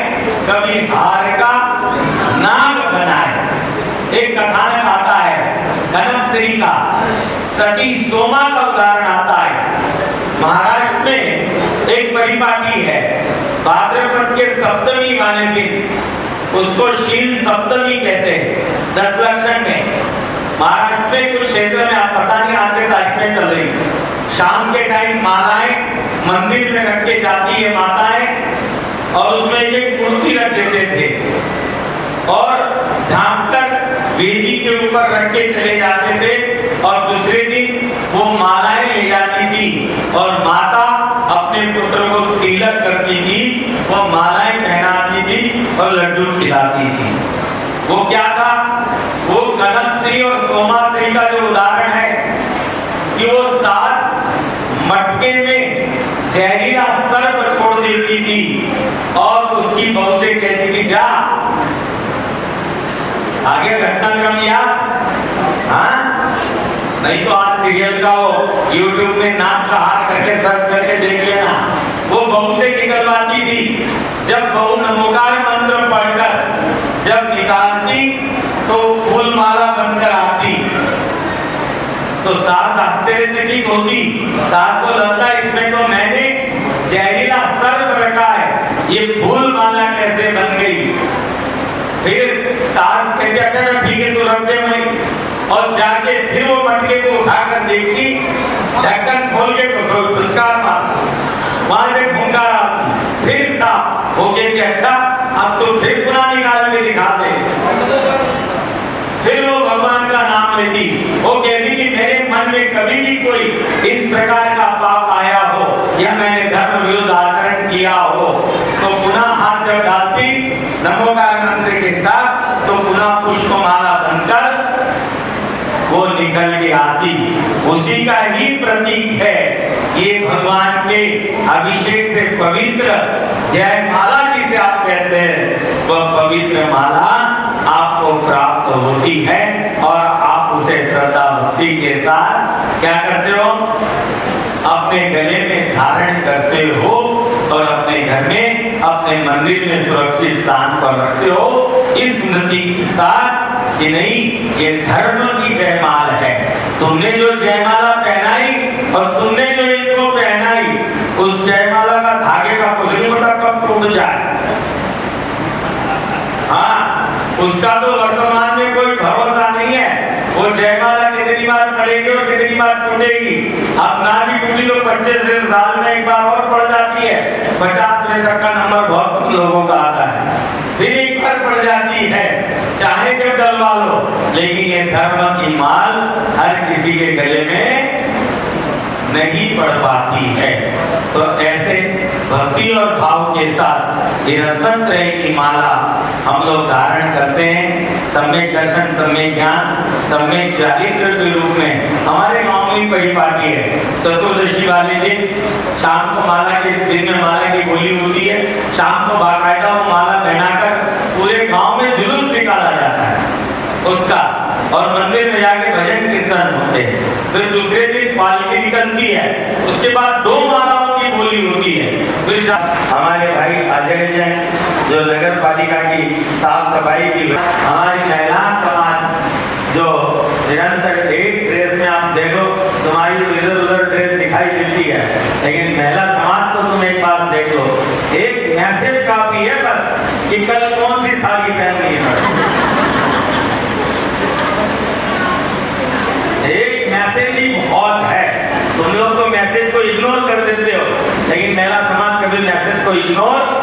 कभी हार का नाग बनाए। एक कथानक आता है कनक श्री का, सती सोमा का उदाहरण आता है। महाराष्ट्र में एक परिपाटी है, भाद्रपद के सप्तमी वाले दिन, उसको शील सप्तमी कहते हैं। 10 लक्षण में महाराष्ट्र में कुछ क्षेत्र में, आप पता नहीं आते तारीख में चल रही, शाम के टाइम मालाएं मंदिर में रख के जाती है माताएं, और उसमें एक मूर्ति रख देते थे और ढांककर वेदी के ऊपर रख के चले जाते थे, और दूसरे दिन वो मालाएं ले जाती थी और माता अपने पुत्र को तिलक करती थी, वो मालाएं पहनाती थी और लड्डू खिलाती थी। वो क्या था, वो कनकश्री और सोमाश्री का जो उदाहरण है कि वो सास मटके में जहरीला सर्प छोड़ देती थी और उसकी बहू से कहती थी, जा नहीं तो आज सीरियल का वो यूट्यूब में नाक का हाथ करके सर्च करके देख लेना। वो बहू से निकलवाती थी, जब बहू नमोकार मंत्र पढ़कर जब निकालती तो फूल माला बनकर आती, तो सास आश्चर्य से ठीक होती। सास को लगता इसमें तो मैंने जहरीला सर्प रखा है, ये फूल माला कैसे बन गई। फिर सास कहती अच्छा ठीक है तू रख दे मैं, और जाके फिर वो मटके को उठाकर देखती, ढक्कन खोल के फुसकार मार, वहां से फुंकार आती, फिर साफ। वो कहती अच्छा अब तो फिर पुनः निकाल के दिखा दे। फिर वो भगवान का नाम लेती, वो कहती कि मेरे मन में कभी भी कोई इस प्रकार का पाप आया हो या मैंने धर्म विरुद्ध आचरण किया हो, तो पुनः हाथ जब डालती नमोकार मंत्र के साथ, तो पुनः पुष्पमाला बनकर वो निकल के आती। उसी का ही प्रतीक है ये भगवान के अभिषेक से पवित्र जयमाला जिसे आप कहते हैं, वह पवित्र माला आपको प्राप्त होती है और आप उसे श्रद्धा भक्ति के साथ क्या करते हो, अपने गले में धारण करते हो और अपने घर में अपने मंदिर में सुरक्षित स्थान पर रखते हो, इस स्मृति के साथ कि नहीं ये धर्म की जयमाल है। तुमने जो जयमाला पहनाई और तुमने जो इनको पहनाई, उस जयमाला का धागे का कुछ नहीं पता कब टूट जाए। हाँ, उसका तो वर्तमान में कोई भरोसा नहीं है। वो जयमाला कितनी बार पड़ेगी और कितनी बार टूटेगी। अब ना भी टूटी तो 25 साल में एक बार और पड़ जाती है। 50वें तक का नंबर बहुत कम लोगों का आता है, फिर एक बार पड़ जाती है, चाहे जब डलवा लो। लेकिन ये धर्म की माल हर किसी के गले में नहीं पड़ पाती है। तो ऐसे भक्ति और भाव के साथ निरंतर तरह की माला हम लोग धारण करते हैं। सम्यक दर्शन, सम्यक ज्ञान, सम्यक चारित्र के रूप में हमारे गांव में परिपाटी है। चतुर्दशी वाले दिन शाम को माला के दिन में माला की बोली होती है। शाम को बाकायदा वो माला पहनाकर पूरे गांव में जुलूस निकाला जाता है उसका, और मंदिर में जाके भजन कीर्तन होते हैं। फिर दूसरे दिन पालकी निकलती है, उसके बाद 2 मालाओं की बोली होती है। फिर हमारे भाई अजय जैन जो नगर पालिका की साफ सफाई की, हमारी महिला समाज जो निरंतर एक ड्रेस में, आप देखो तुम्हारी इधर उधर ड्रेस दिखाई देती है, लेकिन महिला समाज को तुम एक बात देख लो, एक मैसेज काफी है बस कि कल कौन सी साड़ी पहननी है। एक मैसेज ही बहुत है। तुम लोग तो मैसेज को इग्नोर कर देते हो, लेकिन महिला समाज कभी मैसेज को इग्नोर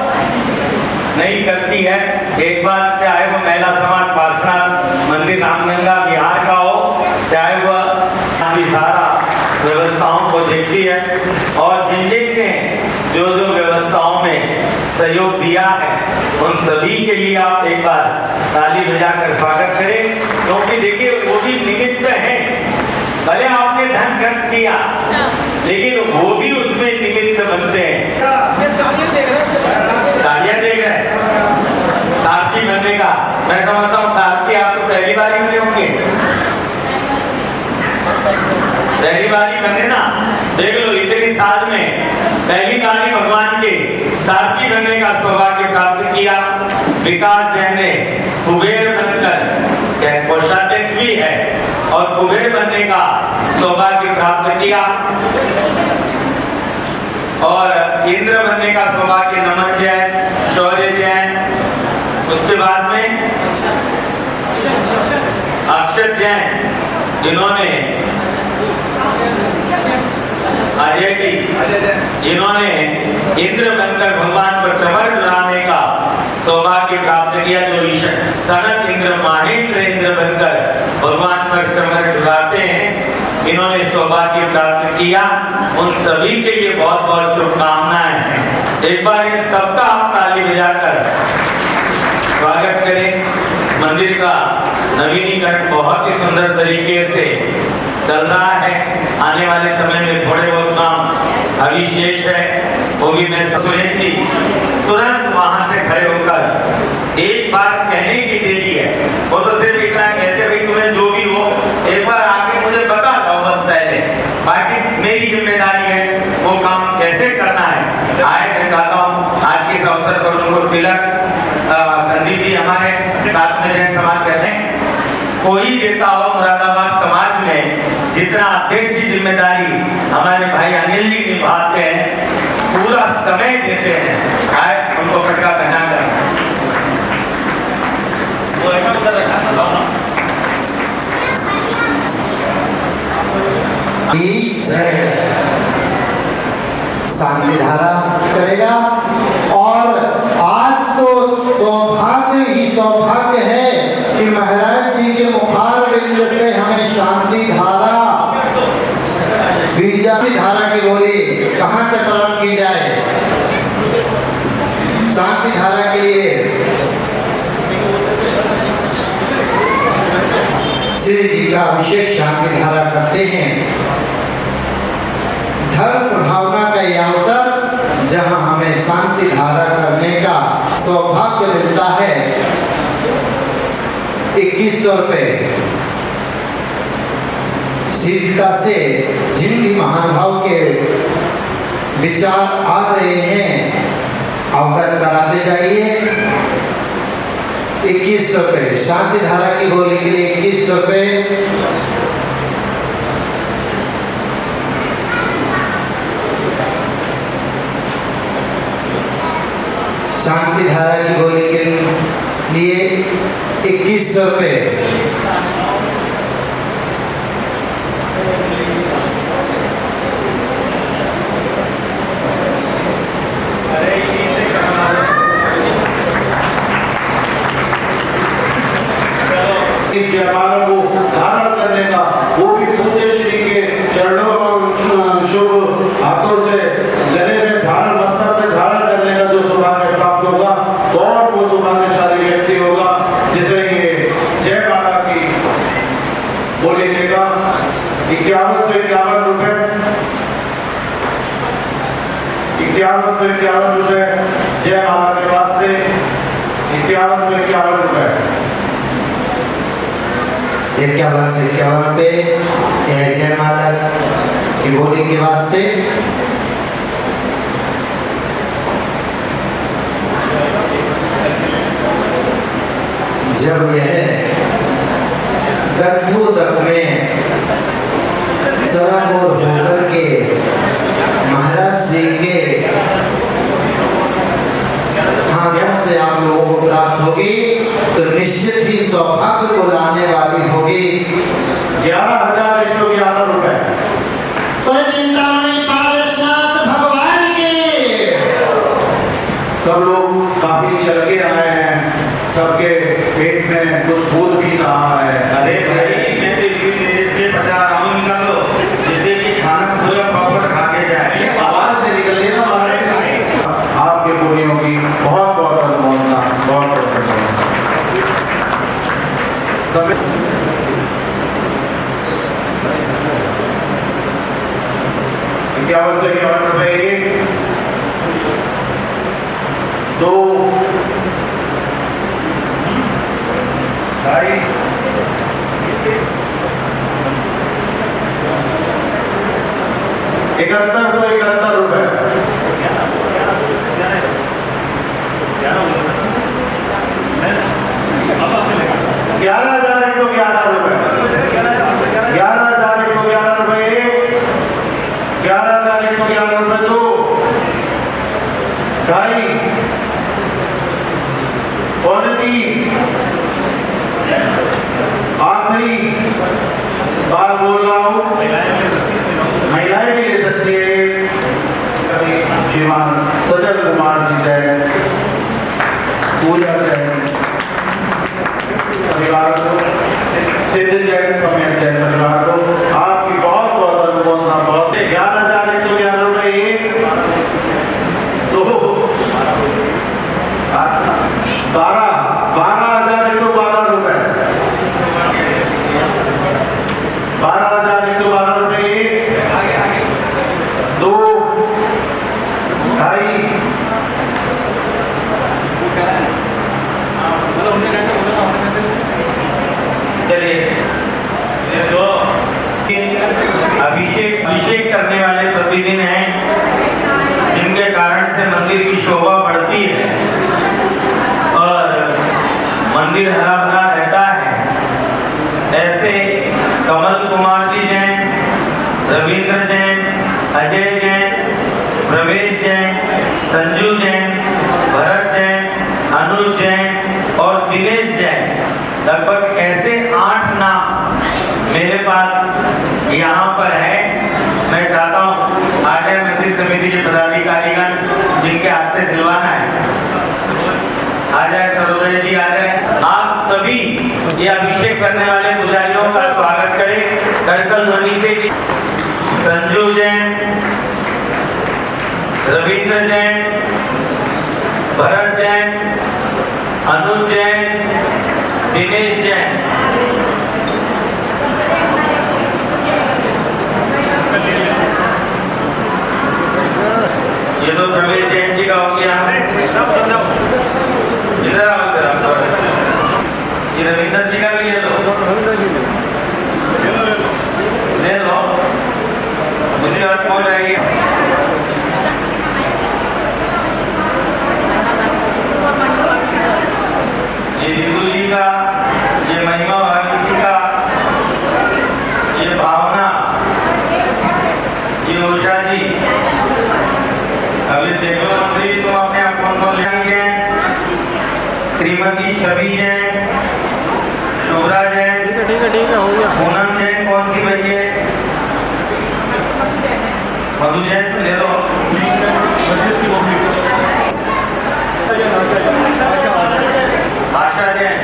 नहीं करती है। एक बार चाहे वो महिला समाज पार्श्वनाथ मंदिर रामगंगा बिहार का हो, चाहे वह सारा व्यवस्थाओं को देखती है, और जिन जिन ने जो जो व्यवस्थाओं में सहयोग दिया है उन सभी के लिए आप एक बार ताली बजाकर स्वागत करें, क्योंकि देखिए वो भी निमित्त है। भले आपने धन खर्च किया, लेकिन वो भी उसमें निमित्त बनते हैं। साड़ियाँ देख रहे हैं, सारथी बनने का। मैं समझता हूँ सारथी आप तो पहली बार ही बने होंगे, पहली बार ही बने ना। देख लो इतनी साल में पहली बार ही भगवान के सारथी बनने का सौभाग्य प्राप्त किया। विकास जैन ने कुबेर बनकर, कोषाध्यक्ष भी है, और कुबेर बनने का सौभाग्य प्राप्त किया, और इंद्र बनने का सौभाग्य नमन जैन, शौर्य जैन, उसके बाद में अक्षत जैन, जिन्होंने अजय जी, जिन्होंने इंद्र बनकर भगवान पर चमर चढ़ाने का सौभाग्य प्राप्त किया, जो सनत इंद्र महेंद्र इंद्र बनकर भगवान पर चमर चढ़ाते हैं, इन्होंने सौभाग्य प्राप्त किया। उन सभी के लिए बहुत बहुत शुभकामनाएं हैं। एक बार इन सबका आप ताली बजाकर स्वागत करें। मंदिर का नवीनीकरण बहुत ही सुंदर तरीके से चल रहा है। आने वाले समय में थोड़े बहुत काम अभी शेष है, वो भी मैं सुनेंगी। तुरंत वहां से खड़े होकर एक बार कहने की देरी है, वो तो सिर्फ इतना कहते भाई तुम्हें जो भी हो एक बार आके मुझे बता दो, और तिलक संदीप जी हमारे साथ में जैन समाज कहते हैं, कोई देता हो मुरादाबाद समाज में जितना अध्यक्ष की जिम्मेदारी हमारे भाई अनिल जी निभाते हैं, पूरा समय देते हैं। आए उनको पटका पहना कर शांति धारा करेगा। और आज तो सौभाग्य ही सौभाग्य है कि महाराज जी के मुखारविंद से हमें शांति धारा, बीजाती धारा की गोली कहाँ से प्राप्त की जाए। शांति धारा के लिए श्री जी का अभिषेक शांति धारा करते हैं। धर्म प्रभावना का यह अवसर जहां हमें शांति धारा करने का सौभाग्य मिलता है। 2100 रुपये शीघ्रता से जिन भी महानुभाव के विचार आ रहे हैं अवगत कराते जाइए। 2100 रुपये शांति धारा की गोली के लिए 2100 रुपये। शांति धारा की गोली के लिए 2100 रुपये। इस जयमाला को धारण करने का, वो भी पूज्य श्री के चरणों शुभ हाथों से गले में धारण, मस्तक में धारण करने का जो सौभाग्य प्राप्त होगा, कौन वो सौभाग्यशाली व्यक्ति होगा जिसे ये जयमाला की बोली देगा। 5151 रुपए, 5151 रुपए जयमाला के वास्ते, 5151 रुपए। 51 से 51 रुपये यह जयमाला की गोली के वास्ते। जब यह गंधोदक में सराबोर होकर के महाराज श्री के हाथों से आप लोगों को प्राप्त होगी तो निश्चित ही सौभाग्य को लाने वाली होगी। 11,111 रुपए। चिंतामणि पारसनाथ भगवान के। सब लोग काफी चल के आए हैं, सबके पेट में कुछ भूल भी रहा है। अरे भाई मैं तो इसलिए बचा रहा हूँ, निकाल लो जिससे कि खाना पूरा प्रॉपर खा के जाए। आवाज नहीं निकलनी ना महाराज। आपके पुण्यों की बहुत बहुत अनुमोदना, बहुत बहुत धन्यवाद। समय 51 से 51 रुपए, 2 ढाई 7171 रुपए। 11,111 रुपए। 11,111 रुपए। 11,111 रुपए 2 ढाई 3 आखिरी बार बोल रहा हूँ, महिलाएं भी ले सकती है। श्रीमान सजल कुमार जी जय, पूजा जय, परिवार को सिद्ध जैन समेत जैन परिवार को आपकी बहुत बहुत अनुमोदना। बहुत 11,111 रुपए 2 12,112 रुपए। 12,112 रुपए 2 ढाई 'अभिषेक करने वाले प्रतिदिन हैं, जिनके कारण से मंदिर की शोभा बढ़ती है। मंदिर हरा भरा रहता है। ऐसे कमल कुमार जी जैन, रविंद्र जैन, अजय जैन, प्रवेश जैन, संजू जैन, भरत जैन, अनुज जैन और दिनेश जैन, लगभग ऐसे 8 नाम मेरे पास यहाँ पर है। मैं चाहता हूँ आ जाए मंदिर समिति के पदाधिकारीगण, जिनके हाथ से दिलवाना है, आ जाए। सरोदय जी आ जाए। आप सभी ये अभिषेक करने वाले पुजारियों का स्वागत करें करकल ध्वनि से। संजू जैन, रविंद्र जैन, भरत जैन, अनुज जैन, दिनेश जैन। ये तो प्रवेश जैन जी का हो गया। इधर आओ, इधर आओ। ये रविंद्र जी का भी ले लो, ले लो। उसके बाद कौन रहेगी? ये रितु जी का, ये महिमा भाभी जी का, ये भावना, ये उषा जी। अभी देखो मंत्री, तुम अपने आप कौन लेंगे? श्रीमती छवि जैन, शुभ्रा जैन, ठीक है हो गया। पूनम जैन कौन सी बनी है? मधु जैन ले लो। आशा जैन,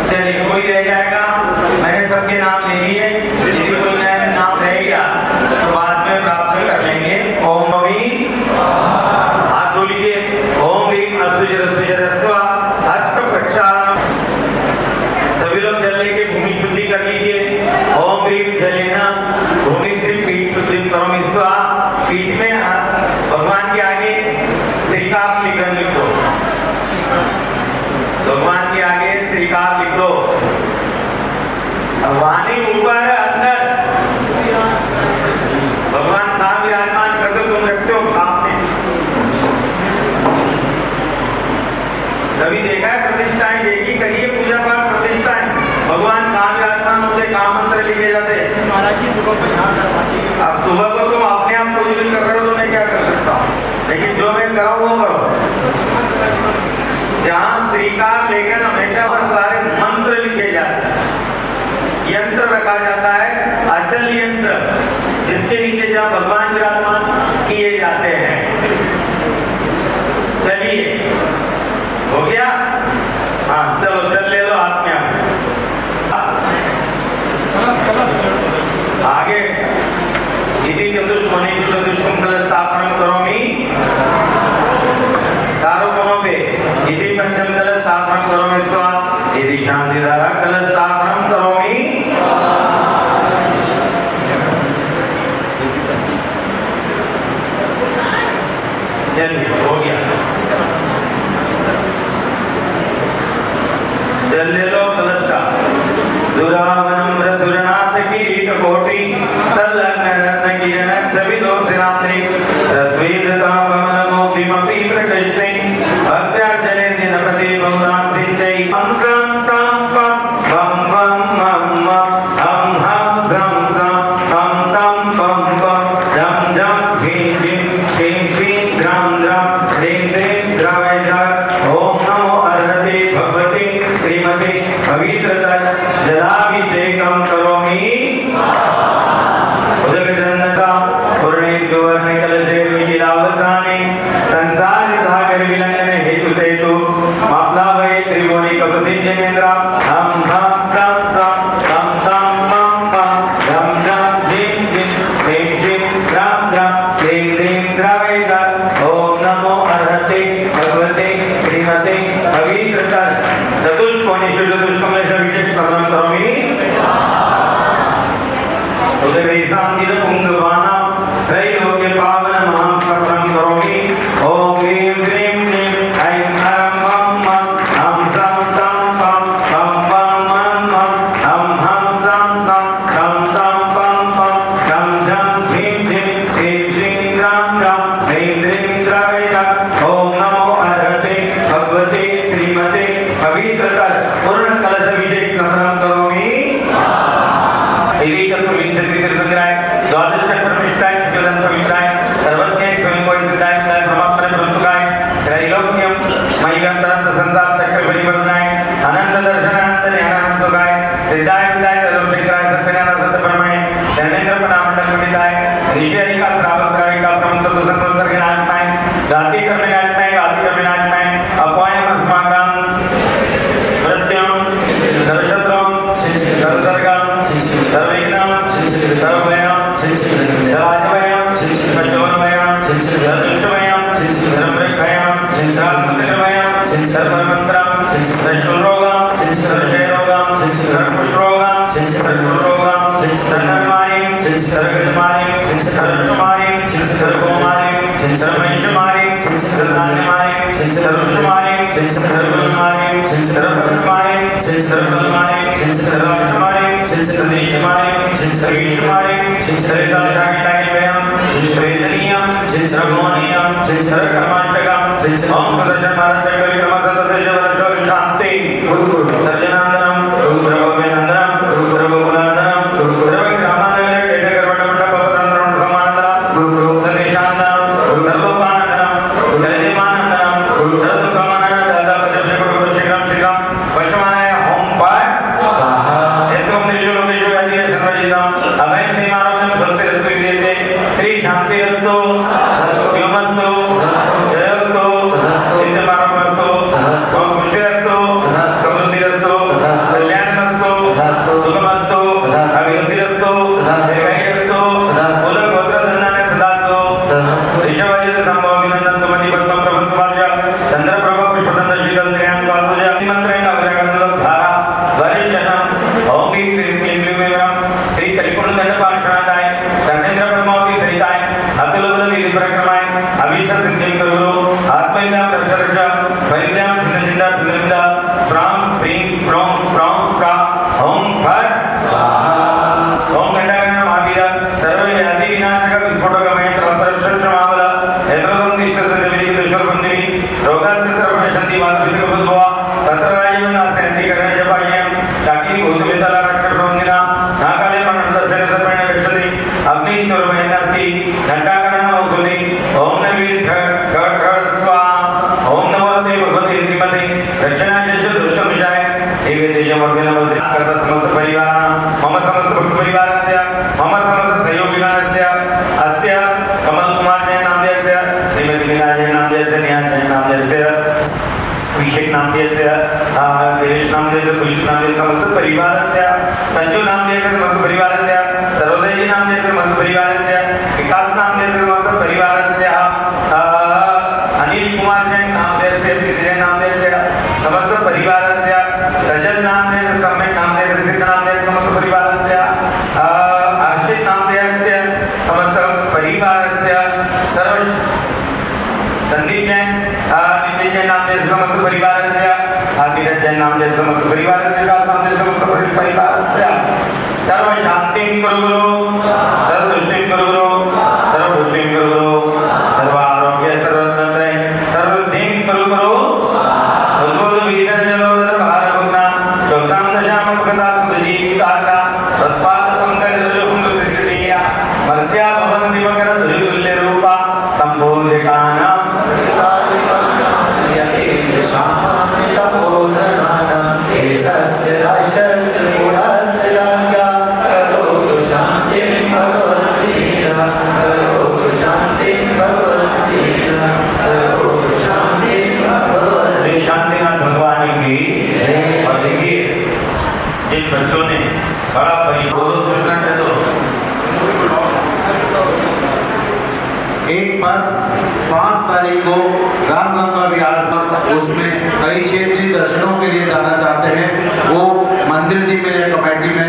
चलिए कोई रह जाएगा, मैंने सबके नाम ले लिए। यदि कोई नया नाम रह गया तो बाद में प्राप्त कर लेंगे। ओम ह्रीं, हाथ धो लीजिए। ओम ह्रीं असुजर सुजरस्व हस्त प्रक्षालनम। सभी लोग जल लेके भूमि शुद्धि कर लीजिए। ओम ह्रीं जलेन भूमि से पीठ शुद्धि करोमि स्वाहा। पीठ में भगवान के आगे श्रीकार लिख दो। भगवान के आगे श्रीकार लिख दो। वाणी ऊपर अंदर भगवान का विराजमान कर दो। तुम रखते हो सामने। कभी देखा है प्रतिष्ठाएं? देखी, करिए पूजा पाठ प्रतिष्ठाएं। भगवान का विराजमान होते, काम मंत्र लिखे जाते। महाराज जी सुबह को यहाँ करवाती है। अब सुबह को तुम अपने आप कुछ भी कर रहे हो तो मैं क्या कर सकता हूँ, लेकिन जो मैं कराऊँ वो करो। जहाँ श्रीकार लेकर हमेशा वह सारे मंत्र लिखे जाते हैं, यंत्र रखा जाता है, अचल यंत्र, जिसके नीचे जहाँ भगवान विराजमान किए जाते हैं। चलिए हो गया? हाँ चलो, चल ले लो हाथ में। आगे इति चतुष्मणि चतुष्कुम कलस्थापनम करोमि। चारों कोनों पे इति पंचम कलस्थापनम करोमि स्वाहा। इति शांति धारा कलस्थापनम करोमि। चलिए हो गया। जल ले लो कलश का। दुरावनम रसुरनाथ किरीट कोटि संलग्न रत्न किरण छवि दोषरात्रि रश्मिदता कमल मोतिमपि प्रकृष्टे भक्त्यार्चने दिनपति बहुरां सिंचै। हम सं तम पम बम बम मम मम हम हम सं सं हम तम पम पम जम जम झिं झिं झिं झिं द्रम द्रम ह्रीं ह्रीं द्रवै द्रव। ओम नमो अर्हते भगवते श्रीमते पवित्रता जलाभिषेकम करोमि। उदकजनता पूर्णे सुवर्ण कलशे विलावसाने संसार सागर विलंघन हेतु सेतु माप्लावये त्रिभुवनी कपतिजनेन्द्र। हम हम सम सम हम तम पम पम धम धम झिं झिं झिं झिं द्रम द्रम ह्रीं ह्रीं द्रवै द्रव। ओम नमो अर्हते भगवते श्रीमते पवित्रता चतुष्कोणेषु चतुष्कमलेषु सर्वं करोमि। उदकैसां चिरपुंगवानां त्रैलोक्य सर्वमंत्रम सर्वशूरोगम सर्वशयरोगम सर्वकुशरोगम सर्वकुरोगम सर्वनरमारी सर्वगजमारी सर्वशुमारी सर्वकुमारी सर्वमहिषमारी सर्वधान्यमारी सर्वशुमारी सर्वगुणमारी सर्वभद्रमारी सर्वबलमारी सर्वराष्ट्रमारी सर्वदेशमारी सर्वेशमारी सर्वदाशाकिटाकिवयम सर्ववेदनीयम सर्वगुणनीयम सर्वकर्माष्टकम ओम सदर्शन भारत विक्रम सतदर्श शांति सर्जनांदनम रुद्रभव्यनंदनम रुद्रभकुलांदनम सर्वग्रामानगरे टेटकर्वटमंडपवतंत्रम समानंदनम संदेशांदनम सर्वोपानंदनम सर्वदेवानंदनम सर्वदुःखमानंदनम दादापजपजपटुटु शीघ्रम शीघ्रम वशमानाय होम पाठ स्वाहा ऐसे ओम देशो लोकेशो यादिवे सर्वजितम अभयं श्रीमारोग्यं स्वस्तिरस्तु विद्यते श्री शांतिरस्तु शिवमस्तु जयस्तु नित्यमारोग्यमस्तु ओम खुशीरस्तु समृद्धिरस्तु कल्याणमस्तु सुखमस्तु अभिवृद्धिरस्तु जयस्तु कुलगोत्रसन्धाने सदास्तु ऋषभजित संभवाभिनंदन सुमति पद्म प्रभु सुभाष चंद्रप्रभ पुष्पदंत शीतल श्रेयान वासुज मंत्रेण अग्रगंधम धारा वरिष्ठनम ओम क्लीं क्लीं क्लीं क्लीं वेवरम श्री कलिपुर दंड पार्श्वनाथाय धर्मेंद्र ब्रह्मवती सहिताय अतुल बल वीर पराक्रमाय अभीष्ट सिद्धिं करो आत्मैदां रक्ष रक्ष वैद्यां सिंध सिंध पिंद्रिंद स्प्रां स्प्रीं स्प्रों स्प्रां स्प्रा ओम फट स्वाहा ओम गंडागण महावीर सर्वव्याधि विनाशक विस्फोटकमय सर्वक्षमावल एतरदं दिष्ट सद्विदुष्वर पुंजि रोगास्तत्र प्रशंति वातविदुभुत्वा तत्र राजमनास्यन्ति कर्णजपायं शाकिनी भूतवितल रक्षप्रवन्दिना नाकाले मनन्तस्य सर्वेण गच्छति अग्निश्वरमयनास्ति घंटाकरण औषधि ओम नवीर घर स्वा ओम नमोते भगवते श्रीमते रक्षणाशेष दुष्टमिषाय देवी तेजमूर्ति नमस्ते करता समस्त परिवार मम समस्त भक्त परिवारस्य मम समस्त सहयोगिनास्य अस्य कमल कुमार जैन नामधेयस्य श्रीमती मीना जैन नामधेयस्य निहाल जैन नामधेयस्य अभिषेक नामधेयस्य देवेश नामधेयस्य पुलिस नामधेयस्य समस्त परिवारस्य संजू नामधेयस्य समस्त परिवारस्य सर्वोदयजी नामधेयस्य समस्त परिवारस्य विकास नामधेयस्य समस्त परिवारस्य अनिल कुमार जैन नामधेयस्य जैन नामधेयस्य समस्त परिवारस्य सजल नामधेयस्य सम्यक नामधेयस्य सिद्ध नामधेयस्य समस्त परिवारस्य अर्चित नामधेयस्य समस्त परिवारस्य सर्व संदीप जैन नित्य जैन नामधेयस्य समस्त परिवारस्य धीरज जैन नामधेयस्य समस्त परिवारस्य विकास नामधेयस्य समस्त परिवारस्य सर्व शांतिं कुरु गुरु सर्व तुष्टिं कुरु गुरु सर्व पुष्टिं कुरु गुरु सर्व आरोग्य सर्वतंत्र सर्वधिं कुरु गुरु उद्भूत भीषण जलोदर भारभुग्ना शोचाम दशाम प्रदा सुदजीविताता तत्पाद पंकज रुंगकृतिया मर्त्या भवन्ति मकर दुर्गुल्य रूपा संभोधिकानां शांतिनाथ भगवान की और देखिए जिन बच्चों ने बड़ा परिश्रम एक बस 5 तारीख को रामगंगा विहार पर उसमें कई क्षेत्रीय दर्शनों के लिए जाना चाहते हैं वो मंदिर जी में या कमेटी में